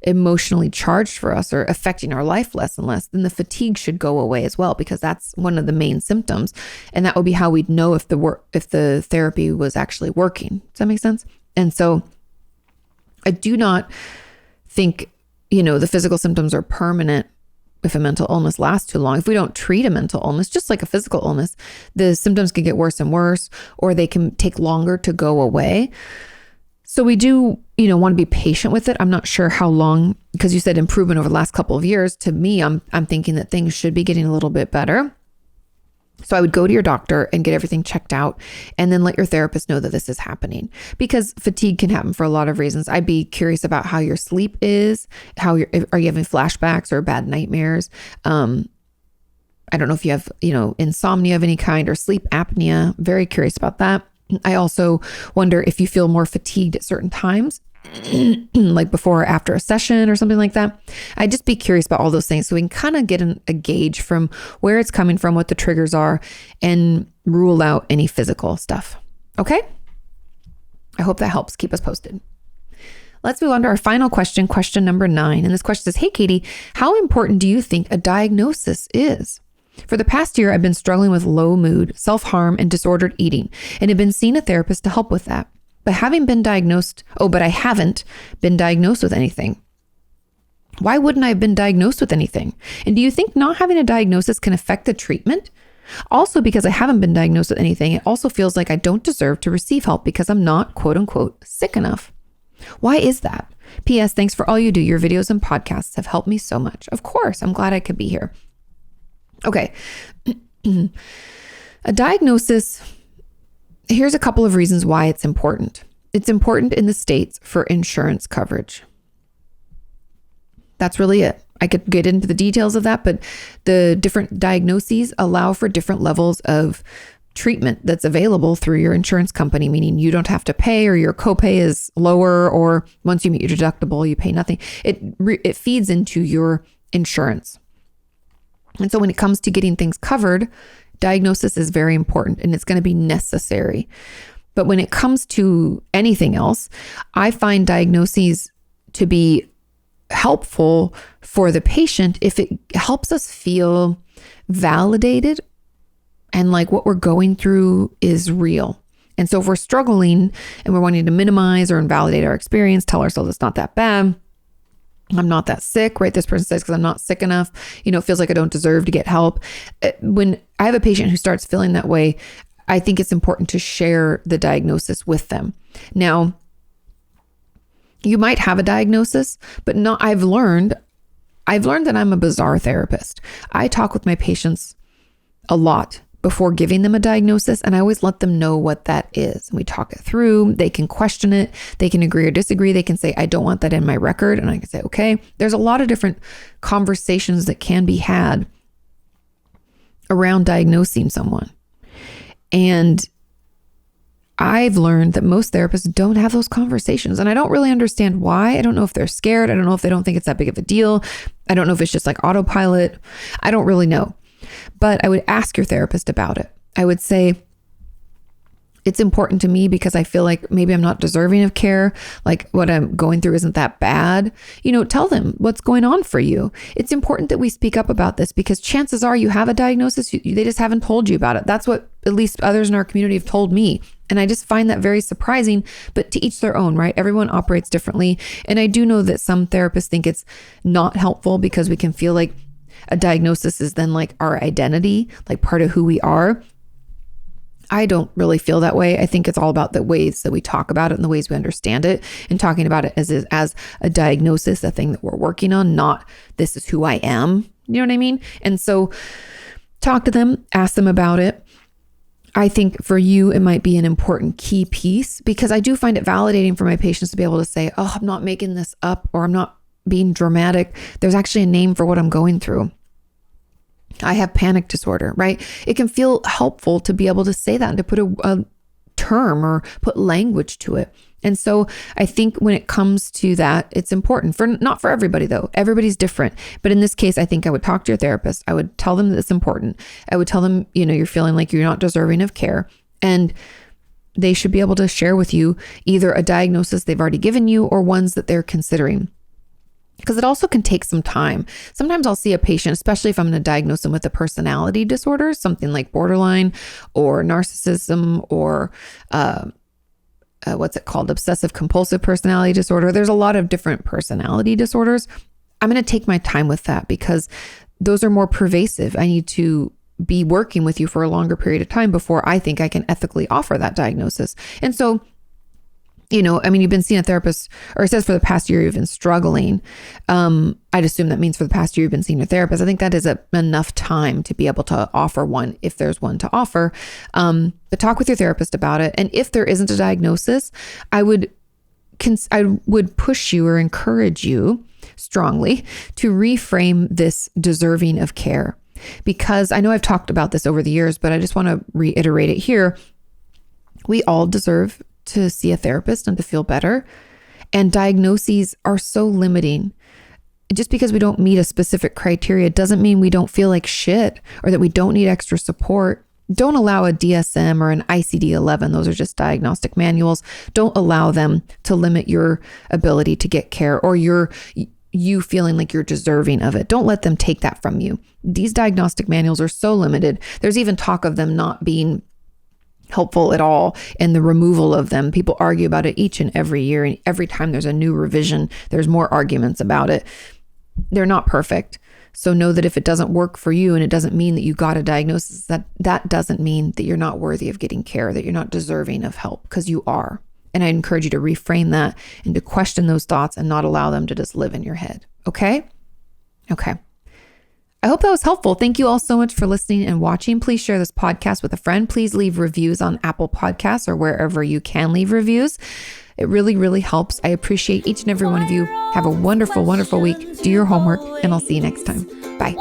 emotionally charged for us or affecting our life less and less, then the fatigue should go away as well, because that's one of the main symptoms. And that would be how we'd know if the therapy was actually working. Does that make sense? And so I do not think, the physical symptoms are permanent if a mental illness lasts too long. If we don't treat a mental illness, just like a physical illness, the symptoms can get worse and worse, or they can take longer to go away. So we do, want to be patient with it. I'm not sure how long, because you said improvement over the last couple of years. To me, I'm thinking that things should be getting a little bit better. So I would go to your doctor and get everything checked out, and then let your therapist know that this is happening, because fatigue can happen for a lot of reasons. I'd be curious about how your sleep is, are you having flashbacks or bad nightmares? I don't know if you have, insomnia of any kind or sleep apnea. Very curious about that. I also wonder if you feel more fatigued at certain times, like before or after a session or something like that. I'd just be curious about all those things so we can kind of get a gauge from where it's coming from, what the triggers are, and rule out any physical stuff. Okay? I hope that helps. Keep us posted. Let's move on to our final question, question number 9. And this question says, hey, Kati, how important do you think a diagnosis is? For the past year, I've been struggling with low mood, self-harm, and disordered eating, and have been seeing a therapist to help with that. But I haven't been diagnosed with anything. Why wouldn't I have been diagnosed with anything? And do you think not having a diagnosis can affect the treatment? Also, because I haven't been diagnosed with anything, it also feels like I don't deserve to receive help because I'm not, quote unquote, sick enough. Why is that? P.S. Thanks for all you do. Your videos and podcasts have helped me so much. Of course, I'm glad I could be here. Okay. A diagnosis, here's a couple of reasons why it's important. It's important in the States for insurance coverage. That's really it. I could get into the details of that, but the different diagnoses allow for different levels of treatment that's available through your insurance company, meaning you don't have to pay, or your copay is lower, or once you meet your deductible, you pay nothing. It feeds into your insurance. And so when it comes to getting things covered, diagnosis is very important and it's going to be necessary. But when it comes to anything else, I find diagnoses to be helpful for the patient if it helps us feel validated and like what we're going through is real. And so if we're struggling and we're wanting to minimize or invalidate our experience, tell ourselves it's not that bad, I'm not that sick, right? This person says because I'm not sick enough, it feels like I don't deserve to get help. When I have a patient who starts feeling that way, I think it's important to share the diagnosis with them. Now, you might have a diagnosis, but I've learned that I'm a bizarre therapist. I talk with my patients a lot before giving them a diagnosis, and I always let them know what that is. We talk it through. They can question it. They can agree or disagree. They can say, I don't want that in my record. And I can say, okay, there's a lot of different conversations that can be had around diagnosing someone. And I've learned that most therapists don't have those conversations. And I don't really understand why. I don't know if they're scared. I don't know if they don't think it's that big of a deal. I don't know if it's just like autopilot. I don't really know. But I would ask your therapist about it. I would say, it's important to me because I feel like maybe I'm not deserving of care. Like what I'm going through isn't that bad. Tell them what's going on for you. It's important that we speak up about this because chances are you have a diagnosis. They just haven't told you about it. That's what at least others in our community have told me. And I just find that very surprising, but to each their own, right? Everyone operates differently. And I do know that some therapists think it's not helpful because we can feel like a diagnosis is then like our identity, like part of who we are. I don't really feel that way. I think it's all about the ways that we talk about it and the ways we understand it, and talking about it as a diagnosis, a thing that we're working on, not this is who I am. You know what I mean? And so talk to them, ask them about it. I think for you, it might be an important key piece because I do find it validating for my patients to be able to say, oh, I'm not making this up, or I'm not being dramatic. There's actually a name for what I'm going through. I have panic disorder, right? It can feel helpful to be able to say that and to put a term or put language to it. And so I think when it comes to that, it's important not for everybody though. Everybody's different. But in this case, I think I would talk to your therapist. I would tell them that it's important. I would tell them, you're feeling like you're not deserving of care, and they should be able to share with you either a diagnosis they've already given you or ones that they're considering. Because it also can take some time. Sometimes I'll see a patient, especially if I'm going to diagnose them with a personality disorder, something like borderline or narcissism or what's it called? Obsessive compulsive personality disorder. There's a lot of different personality disorders. I'm going to take my time with that because those are more pervasive. I need to be working with you for a longer period of time before I think I can ethically offer that diagnosis. And so you've been seeing a therapist, or it says for the past year, you've been struggling. I'd assume that means for the past year, you've been seeing a therapist. I think that is enough time to be able to offer one if there's one to offer. But talk with your therapist about it. And if there isn't a diagnosis, I would push you or encourage you strongly to reframe this deserving of care. Because I know I've talked about this over the years, but I just want to reiterate it here. We all deserve to see a therapist and to feel better. And diagnoses are so limiting. Just because we don't meet a specific criteria doesn't mean we don't feel like shit or that we don't need extra support. Don't allow a DSM or an ICD-11. Those are just diagnostic manuals. Don't allow them to limit your ability to get care or you feeling like you're deserving of it. Don't let them take that from you. These diagnostic manuals are so limited. There's even talk of them not being helpful at all, and the removal of them. People argue about it each and every year, and every time there's a new revision, there's more arguments about it. They're not perfect. So know that if it doesn't work for you and it doesn't mean that you got a diagnosis, that doesn't mean that you're not worthy of getting care, that you're not deserving of help, because you are. And I encourage you to reframe that and to question those thoughts and not allow them to just live in your head. Okay? Okay. I hope that was helpful. Thank you all so much for listening and watching. Please share this podcast with a friend. Please leave reviews on Apple Podcasts or wherever you can leave reviews. It really, really helps. I appreciate each and every one of you. Have a wonderful, wonderful week. Do your homework, and I'll see you next time. Bye.